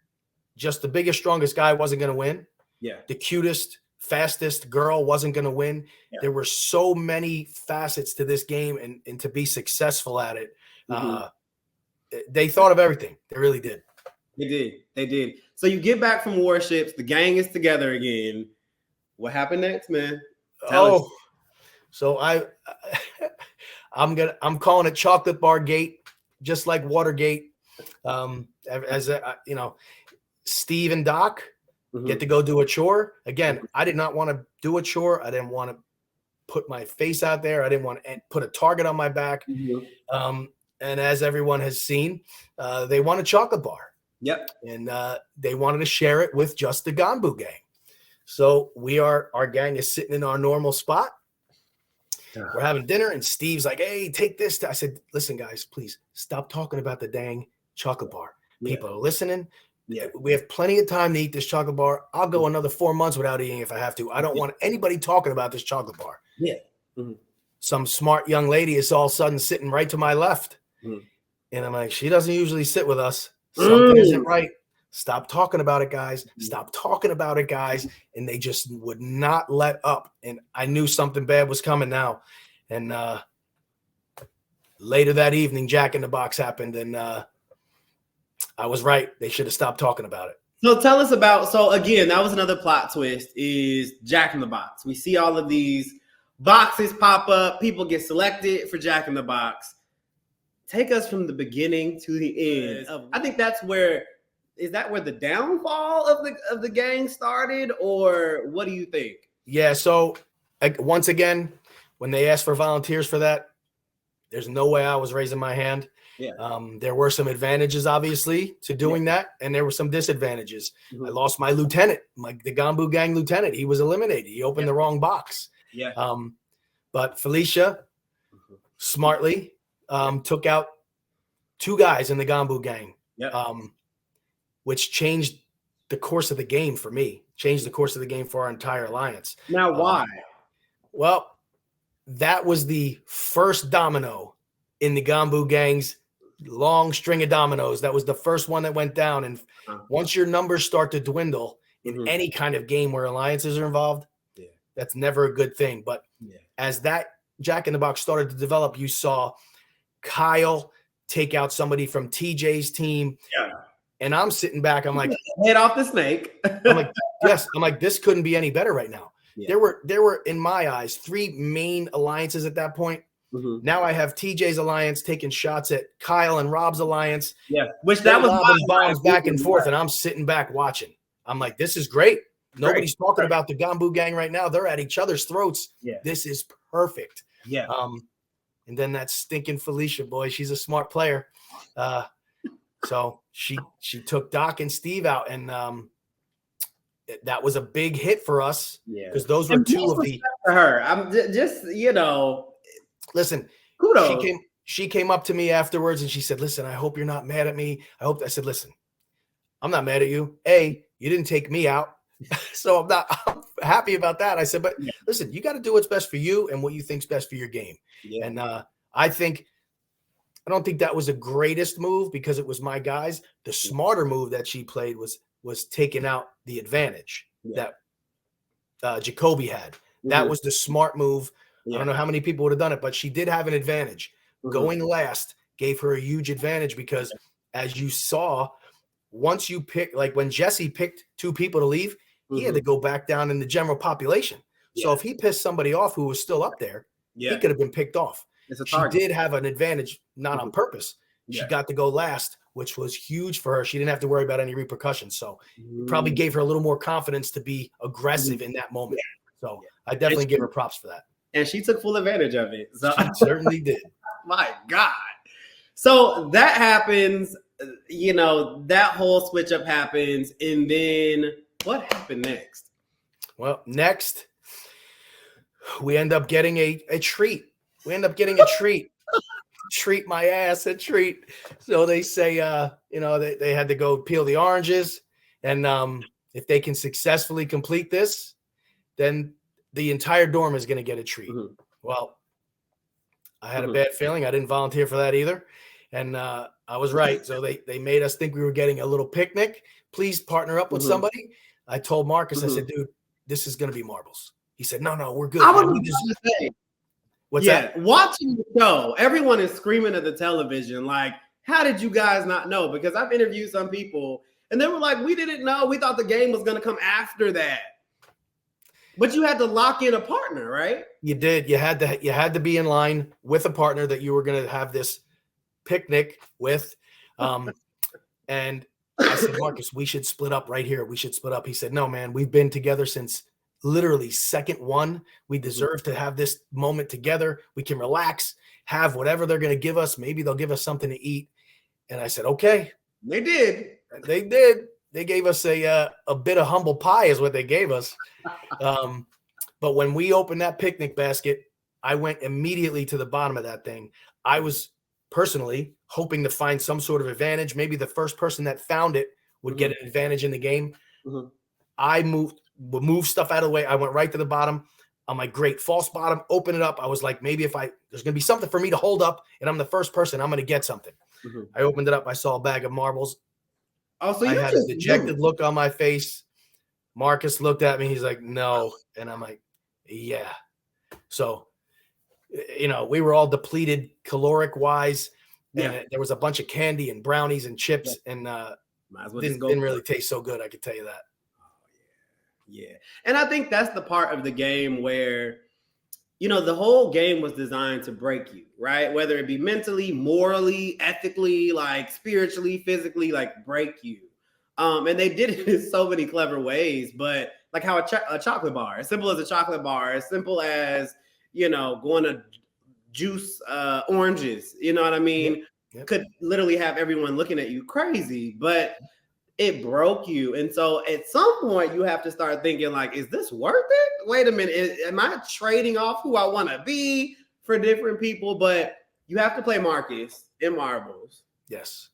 just the biggest, strongest guy wasn't going to win. The cutest, fastest girl wasn't going to win. There were so many facets to this game, and to be successful at it, they thought of everything. They really did. They did. So you get back from warships. The gang is together again. What happened next, man? Tell us. So I'm calling it Chocolate Bar Gate, just like Watergate. Steve and Doc get to go do a chore. Again, I did not want to do a chore. I didn't want to put my face out there. I didn't want to put a target on my back. And as everyone has seen, they won a chocolate bar. And they wanted to share it with just the Gganbu gang. So our gang is sitting in our normal spot. We're having dinner, and Steve's like, hey, take this. I said, listen, guys, please stop talking about the dang chocolate bar. People are listening. Yeah. We have plenty of time to eat this chocolate bar. I'll go another 4 months without eating if I have to. I don't want anybody talking about this chocolate bar. Yeah. Some smart young lady is all of a sudden sitting right to my left. And I'm like, she doesn't usually sit with us. Something isn't right. Stop talking about it, guys. Stop talking about it, guys. And they just would not let up. And I knew something bad was coming now. And later that evening, Jack in the Box happened. And I was right. They should have stopped talking about it. So tell us about, so again, that was another plot twist is Jack in the Box. We see all of these boxes pop up. People get selected for Jack in the Box. Take us from the beginning to the end. I think that's where, is that where the downfall of the gang started, or what do you think? Yeah, so once again, when they asked for volunteers for that, there's no way I was raising my hand. Yeah. There were some advantages, obviously, to doing that, and there were some disadvantages. I lost my lieutenant, the Gganbu gang lieutenant. He was eliminated. He opened the wrong box. Yeah. But Felicia smartly took out 2 guys in the Gganbu gang, which changed the course of the game for me, changed the course of the game for our entire alliance. Now, why? Well, that was the first domino in the Gganbu gang's long string of dominoes. That was the first one that went down. And once your numbers start to dwindle in any kind of game where alliances are involved, that's never a good thing. But as that Jack in the Box started to develop, you saw Kyle take out somebody from TJ's team. Yeah. And I'm sitting back. I'm like, head off the snake. I'm like, yes. I'm like, this couldn't be any better right now. Yeah. There were, in my eyes, 3 main alliances at that point. Now I have TJ's alliance taking shots at Kyle and Rob's alliance. Yeah, which that was bombs back and forth, and I'm sitting back watching. I'm like, this is great. Nobody's talking about the Gganbu gang right now. They're at each other's throats. Yeah. This is perfect. Yeah. And then that stinking Felicia, boy, she's a smart player. So she took Doc and Steve out, and that was a big hit for us. Yeah, because those were 2 of the. For her, I'm just Listen, kudos. She came up to me afterwards and she said, "Listen, I hope you're not mad at me. I said, listen, I'm not mad at you. You didn't take me out, so I'm happy about that." I said, but listen, you got to do what's best for you and what you think's best for your game. Yeah. And I don't think that was the greatest move because it was my guys. The smarter move that she played was taking out the advantage that Jacoby had. That was the smart move. I don't know how many people would have done it, but she did have an advantage. Going last gave her a huge advantage because, as you saw, once you pick, like when Jesse picked 2 people to leave, he had to go back down in the general population. So if he pissed somebody off who was still up there, he could have been picked off. She did have an advantage, not on purpose. She got to go last, which was huge for her. She didn't have to worry about any repercussions. So it probably gave her a little more confidence to be aggressive in that moment. So I definitely give her props for that. And she took full advantage of it. So she certainly did. My God. So that happens, that whole switch up happens. And then what happened next? Well, next, we end up getting a treat. We end up getting a treat. Treat my ass, a treat. So they say, they had to go peel the oranges. And if they can successfully complete this, then the entire dorm is going to get a treat. Well, I had a bad feeling. I didn't volunteer for that either. And I was right. So they made us think we were getting a little picnic. Please partner up with somebody. I told Marcus, I said, dude, this is going to be marbles. He said, no, we're good. I was going to say, what's that? Watching the show, everyone is screaming at the television. Like, how did you guys not know? Because I've interviewed some people and they were like, we didn't know. We thought the game was going to come after that. But you had to lock in a partner, right? You did. You had to be in line with a partner that you were going to have this picnic with. And I said, Marcus, we should split up right here. We should split up. He said, no, man, we've been together since literally second 1. We deserve to have this moment together. We can relax, have whatever they're going to give us. Maybe they'll give us something to eat. And I said, okay. They did. They did. They gave us a bit of humble pie is what they gave us. But when we opened that picnic basket, I went immediately to the bottom of that thing. I was personally hoping to find some sort of advantage. Maybe the first person that found it would get an advantage in the game. I would move stuff out of the way. I went right to the bottom. I'm like, great, false bottom, open it up. I was like, maybe if there's going to be something for me to hold up and I'm the first person, I'm going to get something. I opened it up. I saw a bag of marbles. Oh, so I had a dejected look on my face. Marcus looked at me. He's like, no. And I'm like, yeah. So, you know, we were all depleted caloric wise. And there was a bunch of candy and brownies and chips and didn't really taste so good. I can tell you that. Yeah. And I think that's the part of the game where, you know, the whole game was designed to break you, right? Whether it be mentally, morally, ethically, like spiritually, physically, like break you. And they did it in so many clever ways, but like how a chocolate bar, as simple as a chocolate bar, as simple as, you know, going to juice oranges, you know what I mean? Could literally have everyone looking at you crazy, but it broke you. And so at some point you have to start thinking like, is this worth it? Wait a minute. Am I trading off who I want to be for different people? But you have to play Marcus in marbles. Yes.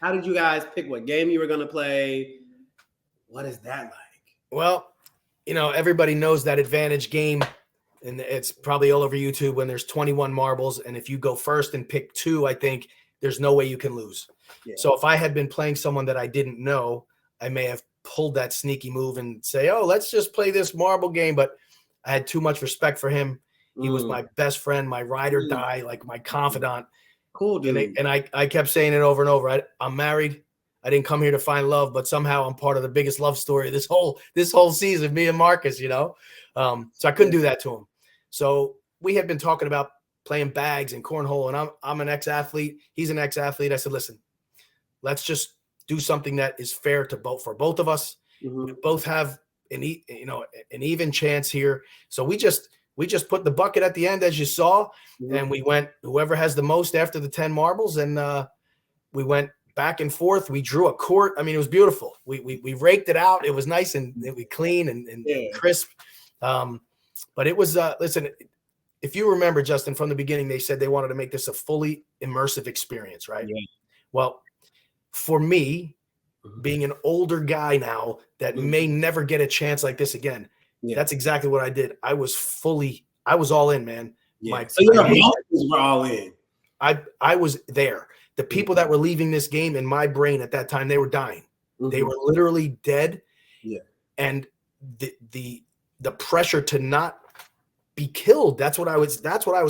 How did you guys pick what game you were going to play? What is that like? Well, you know, everybody knows that advantage game, and it's probably all over YouTube when there's 21 marbles. And if you go first and pick 2, I think there's no way you can lose. So if I had been playing someone that I didn't know, I may have pulled that sneaky move and say, oh, let's just play this marble game. But I had too much respect for him. He was my best friend, my ride or die, like my confidant. Cool, dude. And I kept saying it over and over. I'm married. I didn't come here to find love, but somehow I'm part of the biggest love story of this whole season, me and Marcus, you know. So I couldn't do that to him. So we had been talking about playing bags and cornhole, and I'm an ex-athlete. He's an ex-athlete. I said, listen, let's just do something that is fair to both of us. We both have an even chance here. So we just put the bucket at the end, as you saw, and we went whoever has the most after the 10 marbles, and we went back and forth. We drew a court. I mean, it was beautiful. We raked it out. It was nice and clean and crisp. But it was listen. If you remember, Justin, from the beginning, they said they wanted to make this a fully immersive experience, right? Yeah. Well, for me, being an older guy now that may never get a chance like this again, that's exactly what I did. I was all in, man. So your emotions were all in. I was there. The people that were leaving this game in my brain at that time, they were dying. They were literally dead. Yeah. And the pressure to not be killed, that's what I was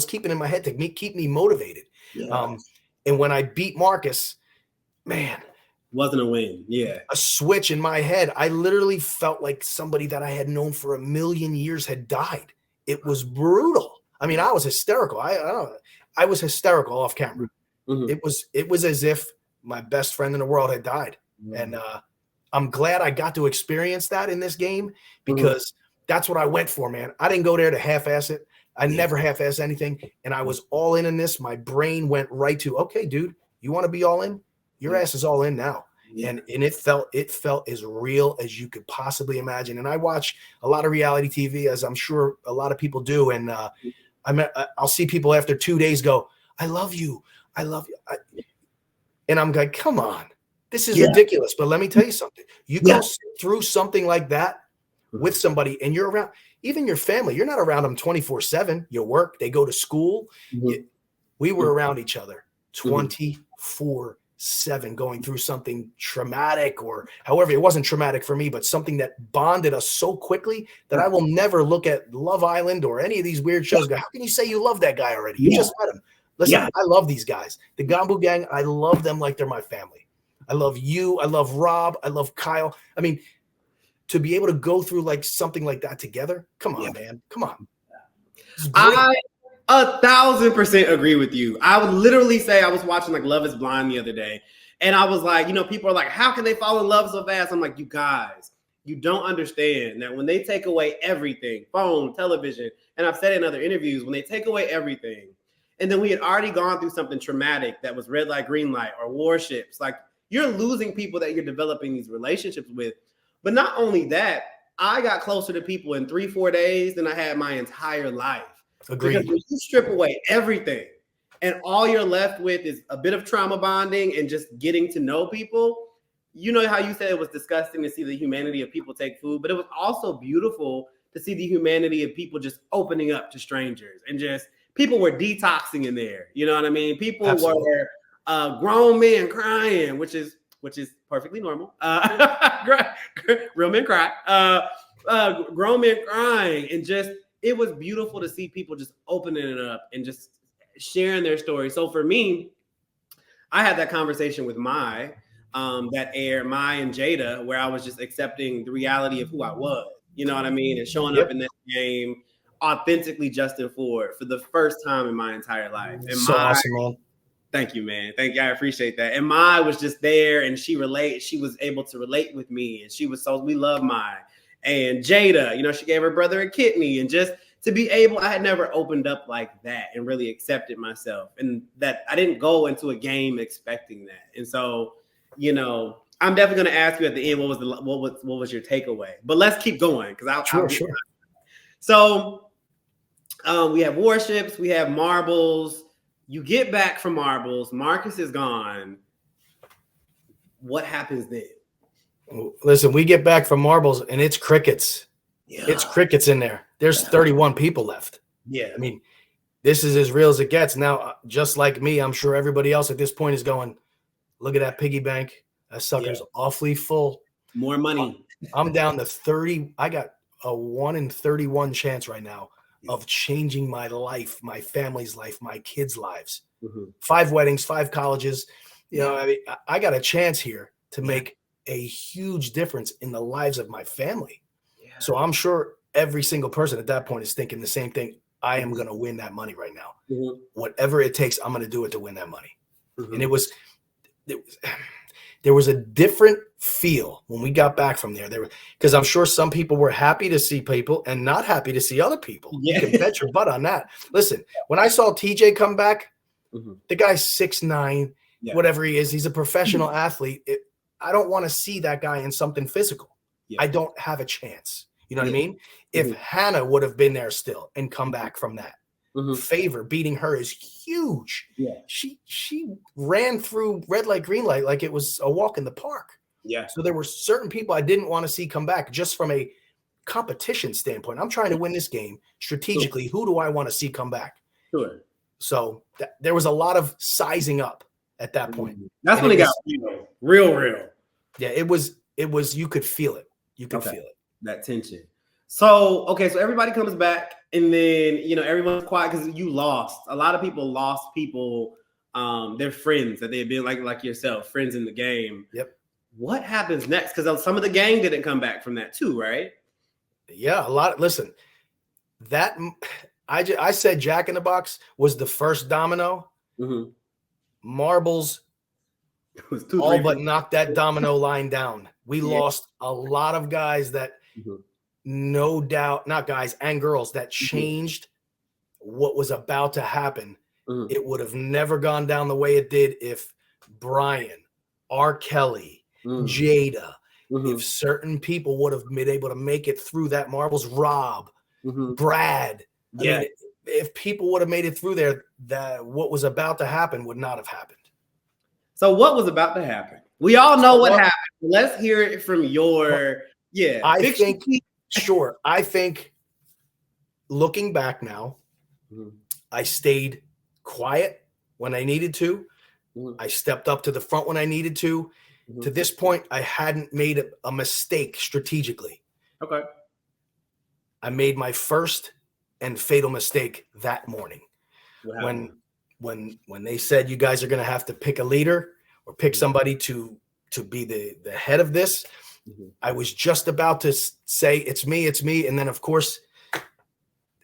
keeping in my head to keep me motivated. Yeah. And when I beat Marcus, man, wasn't a win. Yeah. A switch in my head. I literally felt like somebody that I had known for 1,000,000 years had died. It was brutal. I mean, I was hysterical. I was hysterical off camera. It was as if my best friend in the world had died. And I'm glad I got to experience that in this game, because that's what I went for, man. I didn't go there to half-ass it. I never half-ass anything. And I was all in this. My brain went right to, okay, dude, you want to be all in? Your ass is all in now. Yeah. And it felt as real as you could possibly imagine. And I watch a lot of reality TV, as I'm sure a lot of people do. And I'll see people after 2 days go, I love you. I love you. And I'm like, come on, this is ridiculous. But let me tell you something. You go through something like that with somebody, and you're around, even your family, you're not around them 24/7. You work, they go to school. We were around each other 24/7, going through something traumatic, or however, it wasn't traumatic for me, but something that bonded us so quickly that I will never look at Love Island or any of these weird shows. Go, how can you say you love that guy already? You just met him. Listen, I love these guys. The Gganbu gang, I love them like they're my family. I love you. I love Rob. I love Kyle. I mean, to be able to go through like something like that together, come on, man. Come on. I 1,000% agree with you. I would literally say, I was watching like Love is Blind the other day, and I was like, you know, people are like, how can they fall in love so fast? I'm like, you guys, you don't understand that when they take away everything, phone, television, and I've said it in other interviews, when they take away everything, and then we had already gone through something traumatic that was red light, green light, or warships, like you're losing people that you're developing these relationships with. But not only that, I got closer to people in 3-4 days than I had my entire life. Agreed. Because when you strip away everything, and all you're left with is a bit of trauma bonding and just getting to know people. You know how you said it was disgusting to see the humanity of people take food, but it was also beautiful to see the humanity of people just opening up to strangers, and just people were detoxing in there. You know what I mean? People Absolutely. were grown men crying, which is perfectly normal. Real men cry. Grown men crying, and just it was beautiful to see people just opening it up and just sharing their story. So for me, I had that conversation with Mai that aired, Mai and Jada, where I was just accepting the reality of who I was. You know what I mean? And showing up in this game authentically Justin Ford for the first time in my entire life. And So awesome, man. Thank you, man. Thank you. I appreciate that. And Mai was just there, and she was able to relate with me. And we love Mai. And Jada, you know, she gave her brother a kidney, and just to be able, I had never opened up like that and really accepted myself, and that I didn't go into a game expecting that. And so, you know, I'm definitely going to ask you at the end, what was your takeaway? But let's keep going, because I'll Sure. So we have warships, we have marbles. You get back from marbles. Marcus is gone. What happens then? Listen, we get back from marbles, and it's crickets. Yeah. It's crickets in there. There's 31 people left. Yeah. I mean, this is as real as it gets. Now, just like me, I'm sure everybody else at this point is going, look at that piggy bank. That sucker's awfully full. More money. I'm down to 30. I got a 1 in 31 chance right now of changing my life, my family's life, my kids' lives. 5 weddings, 5 colleges. You know, I mean, I got a chance here to make a huge difference in the lives of my family. So I'm sure every single person at that point is thinking the same thing. I am going to win that money right now. Whatever it takes, I'm going to do it to win that money. And there was a different feel when we got back from there. Because I'm sure some people were happy to see people and not happy to see other people. You can bet your butt on that. Listen, when I saw TJ come back, the guy's 6'9", whatever he is. He's a professional athlete. I don't want to see that guy in something physical. I don't have a chance. You know what I mean? If Hannah would have been there still and come back from that, Favor beating her is huge. She ran through red light, green light like it was a walk in the park. So there were certain people I didn't want to see come back just from a competition standpoint. I'm trying to win this game strategically. Who do I want to see come back? So there was a lot of sizing up at that point. That's when it got real. Yeah, it was. You could feel it. You could feel it. That tension. So everybody comes back, and then, you know, everyone's quiet because you lost. A lot of people lost people, their friends that they had been like yourself, friends in the game. What happens next? Because some of the gang didn't come back from that too, right? Yeah, a lot. Listen, that I said Jack in the Box was the first domino. Marbles all but knocked that domino line down. We lost a lot of guys that no doubt, not guys and girls, that changed what was about to happen. It would have never gone down the way it did if Brian, R. Kelly, Jada, if certain people would have been able to make it through that marbles, Rob, Brad. I mean, if people would have made it through there, that what was about to happen would not have happened. So what was about to happen? We all know what happened. Let's hear it from your I think looking back now, I stayed quiet when I needed to. I stepped up to the front when I needed to. To this point, I hadn't made a mistake strategically. I made my first and fatal mistake that morning. When they said you guys are going to have to pick a leader or pick somebody to be the head of this, I was just about to say it's me, and then of course,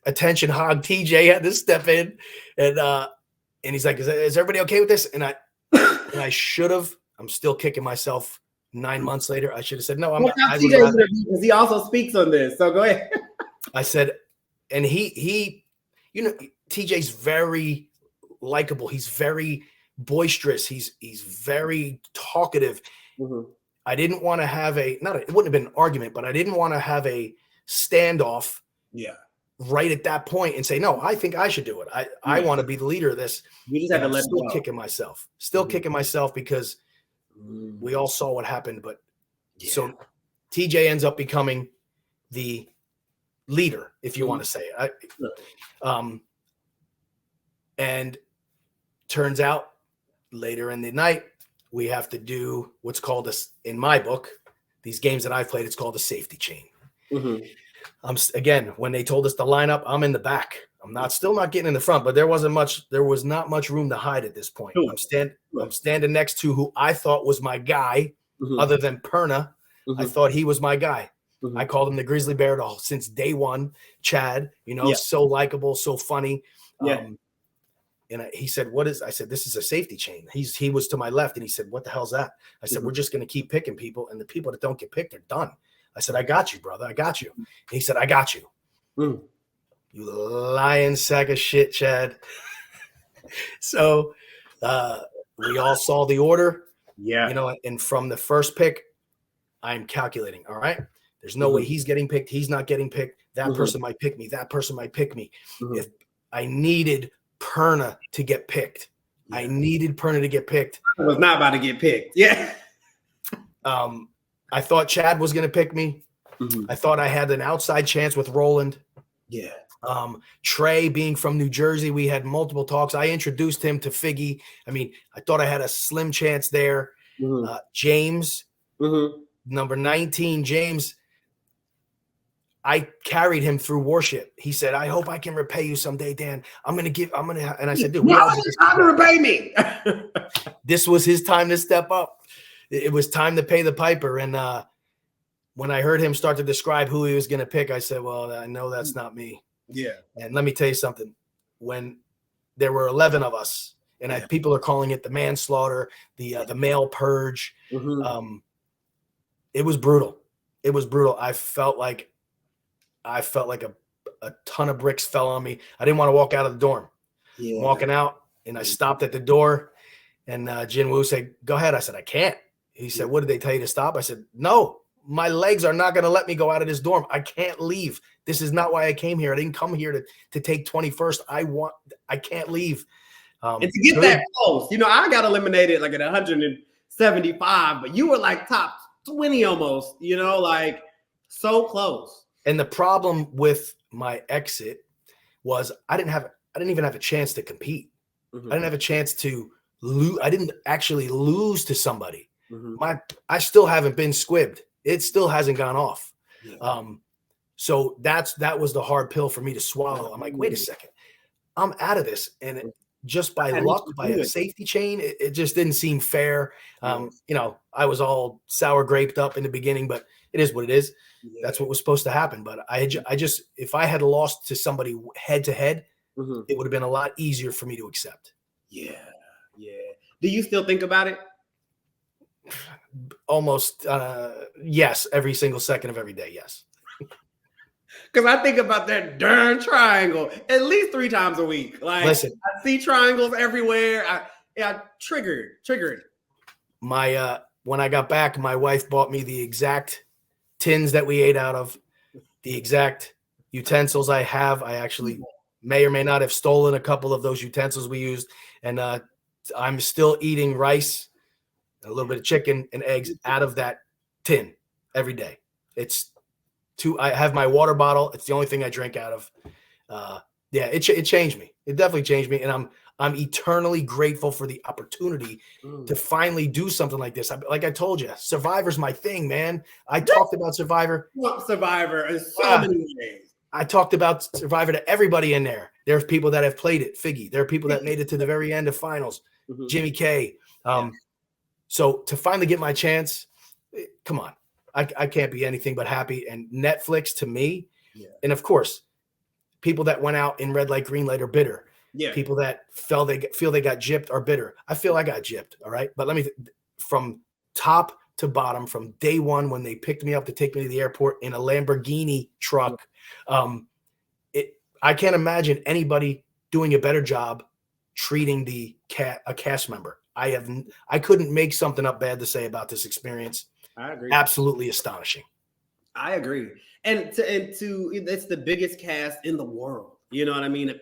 attention hog TJ had to step in, and he's like, "Is everybody okay with this?" And I should have. I'm still kicking myself 9 months later. I should have said no. I'm not. Because he also speaks on this. So go ahead. I said, and he, you know, TJ's very likable. He's very boisterous. He's very talkative. I didn't want to have it wouldn't have been an argument, but I didn't want to have a standoff right at that point and say, no, I think I should do it. I want to be the leader of this. You just have to let still it go. kicking myself, kicking myself because we all saw what happened. But so TJ ends up becoming the leader, if you want to say it. And turns out later in the night, we have to do what's called in my book, these games that I've played, it's called a safety chain. Again, when they told us to line up, I'm in the back. I'm still not getting in the front, but there was not much room to hide at this point. I'm standing next to who I thought was my guy, other than Perna. I thought he was my guy. I called him the Grizzly Bear since day one. Chad, so likable, so funny. And he said, "What is?" I said, "This is a safety chain." He was to my left, and he said, "What the hell's that?" I said, "We're just going to keep picking people, and the people that don't get picked are done." I said, "I got you, brother. I got you." And he said, "I got you." You lying sack of shit, Chad. So we all saw the order. And from the first pick, I'm calculating. All right. There's no way he's getting picked. He's not getting picked. That person might pick me. That person might pick me. If I needed Perna to get picked. I needed Perna to get picked. I was not about to get picked. I thought Chad was going to pick me. I thought I had an outside chance with Roland. Trey being from New Jersey, we had multiple talks. I introduced him to Figgy. I mean, I thought I had a slim chance there. James, number 19, James, I carried him through Warship. He said, "I hope I can repay you someday, Dan. And I said, dude, it's time to repay me." This was his time to step up. It was time to pay the piper. And when I heard him start to describe who he was going to pick, I said, well, I know that's not me. And let me tell you something. When there were 11 of us, and people are calling it the manslaughter, the male purge, it was brutal. It was brutal. I felt like a ton of bricks fell on me. I didn't want to walk out of the dorm. I'm walking out, and I stopped at the door, and Jin Woo said, "Go ahead." I said, "I can't." He said, "What did they tell you to stop?" I said, "No, my legs are not going to let me go out of this dorm. I can't leave. This is not why I came here. I didn't come here to take 21st. I can't leave." And to get that close, I got eliminated like at 175, but you were like top 20 almost, like so close. And the problem with my exit was I didn't even have a chance to compete. I didn't have a chance to lose. I didn't actually lose to somebody. I still haven't been squibbed. It still hasn't gone off. So that was the hard pill for me to swallow. I'm like, wait a second, I'm out of this. And just by luck, by a safety chain, it just didn't seem fair. I was all sour graped up in the beginning, but it is what it is. That's what was supposed to happen. But I just, if I had lost to somebody head to head, it would have been a lot easier for me to accept. Do you still think about it? Almost, yes. Every single second of every day, yes. Because I think about that darn triangle at least 3 times a week. Like, listen, I see triangles everywhere. I triggered. When I got back, my wife bought me the exact tins that we ate out of, the exact utensils I have. I actually may or may not have stolen a couple of those utensils we used. And I'm still eating rice, a little bit of chicken and eggs out of that tin every day. I have my water bottle. It's the only thing I drink out of. It changed me. It definitely changed me. And I'm eternally grateful for the opportunity to finally do something like this. Like I told you, Survivor's my thing, man. I talked about Survivor. Survivor in so many ways. I talked about Survivor to everybody in there. There's people that have played it, Figgy. There are people that made it to the very end of finals, Jimmy K. So to finally get my chance, come on. I can't be anything but happy. And Netflix to me, and of course, people that went out in red light, green light are bitter. People that feel they got gypped are bitter. I feel I got gypped. All right. But from top to bottom, from day one, when they picked me up to take me to the airport in a Lamborghini truck, I can't imagine anybody doing a better job treating a cast member. I couldn't make something up bad to say about this experience. I agree. Absolutely astonishing. I agree. And it's the biggest cast in the world. You know what I mean?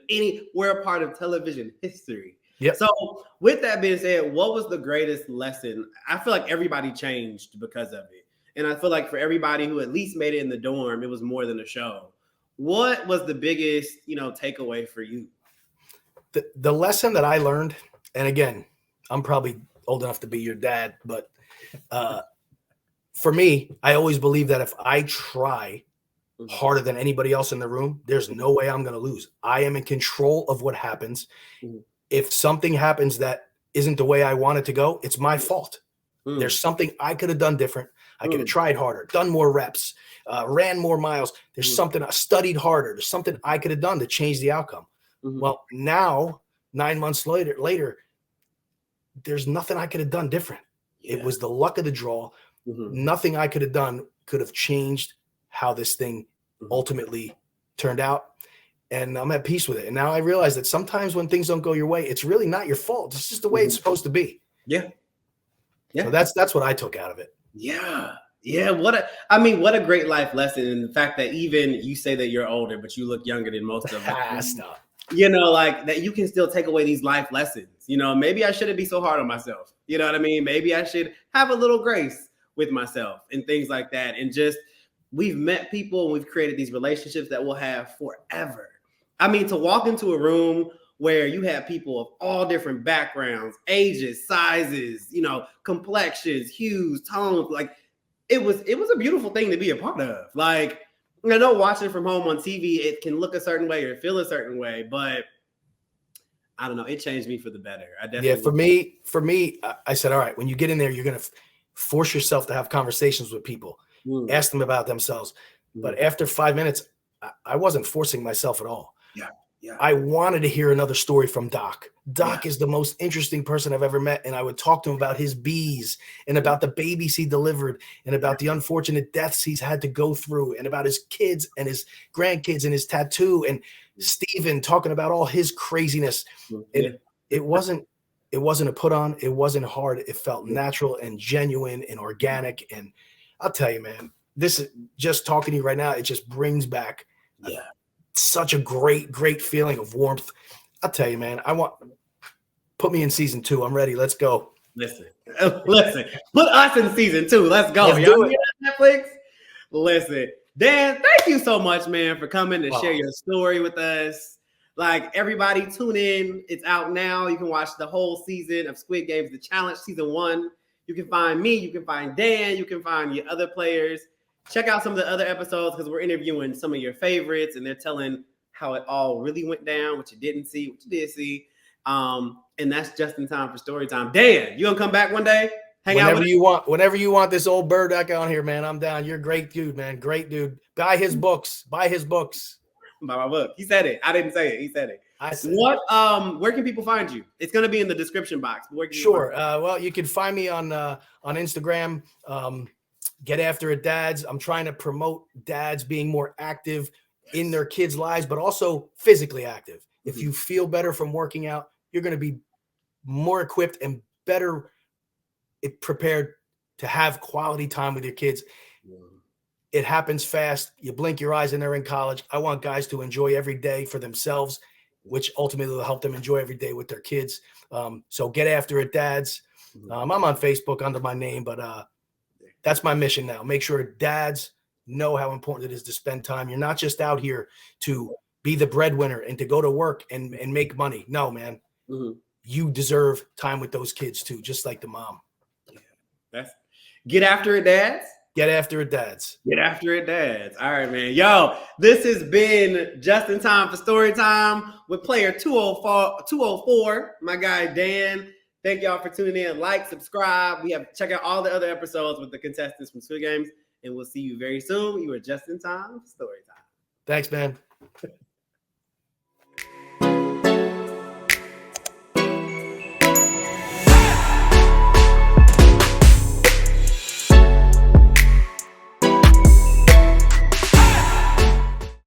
We're a part of television history. Yep. So with that being said, what was the greatest lesson? I feel like everybody changed because of it. And I feel like for everybody who at least made it in the dorm, it was more than a show. What was the biggest, takeaway for you? The lesson that I learned, and again, I'm probably old enough to be your dad, but for me, I always believe that if I try harder than anybody else in the room, there's no way I'm going to lose. I am in control of what happens. If something happens that isn't the way I want it to go, it's my fault. There's something I could have done different. I could have tried harder, done more reps, ran more miles. There's something I studied harder. There's something I could have done to change the outcome. Well, now, 9 months later, there's nothing I could have done different. It was the luck of the draw. Nothing I could have done could have changed how this thing ultimately turned out. And I'm at peace with it. And now I realize that sometimes when things don't go your way, it's really not your fault. It's just the way it's supposed to be. Yeah. So that's what I took out of it. Yeah. Yeah. What a great life lesson. And the fact that even you say that you're older, but you look younger than most of us. Stop. Like that you can still take away these life lessons. Maybe I shouldn't be so hard on myself. You know what I mean? Maybe I should have a little grace with myself and things like that. And just, we've met people and we've created these relationships that we'll have forever. I mean, to walk into a room where you have people of all different backgrounds, ages, sizes, complexions, hues, tones, like it was a beautiful thing to be a part of. Like, I know watching from home on TV, it can look a certain way or feel a certain way, but I don't know. It changed me for the better. I definitely. For me, I said, all right, when you get in there, you're going to force yourself to have conversations with people, ask them about themselves. But after 5 minutes, I wasn't forcing myself at all. Yeah. I wanted to hear another story from Doc. Doc is the most interesting person I've ever met. And I would talk to him about his bees and about the babies he delivered and about the unfortunate deaths he's had to go through and about his kids and his grandkids and his tattoo, and Steven talking about all his craziness. It wasn't a put on. It wasn't hard. It felt natural and genuine and organic. And I'll tell you, man, this is just talking to you right now. It just brings back such a great feeling of warmth. I'll tell you, man, put me in season 2. I'm ready. Let's go. Listen, put us in season 2. Let's go. Let's do it. Netflix. Listen, Dan, thank you so much, man, for coming to share your story with us. Like, everybody tune in. It's out now. You can watch the whole season of Squid Games, The Challenge, season 1. You can find me. You can find Dan. You can find your other players. Check out some of the other episodes because we're interviewing some of your favorites and they're telling how it all really went down, what you didn't see, what you did see. And that's just in time for story time. Dan, you gonna come back one day? Whenever you want this old bird back on here, man, I'm down. You're a great dude, man. Great dude. Buy his books. Buy my book. He said it. I didn't say it. He said it. I said it. Where can people find you? It's gonna be in the description box. Sure. Well, you can find me on Instagram. GETAFTERITDADS. I'm trying to promote dads being more active in their kids' lives, but also physically active. If you feel better from working out, you're going to be more equipped and better prepared to have quality time with your kids. It happens fast. You blink your eyes and they're in college. I want guys to enjoy every day for themselves, which ultimately will help them enjoy every day with their kids. So GETAFTERITDADS. I'm on Facebook under my name, but that's my mission now. Make sure dads know how important it is to spend time. You're not just out here to be the breadwinner and to go to work and make money. No, man. You deserve time with those kids too, just like the mom. That's Get After It, Dads. Get After It, Dads. Get After It, Dads. All right, man. Yo, this has been Just in Time for Story Time with player 204, my guy Dan. Thank y'all for tuning in. Like, subscribe. Check out all the other episodes with the contestants from Squid Games, and we'll see you very soon. You are just in time for story time. Thanks, man.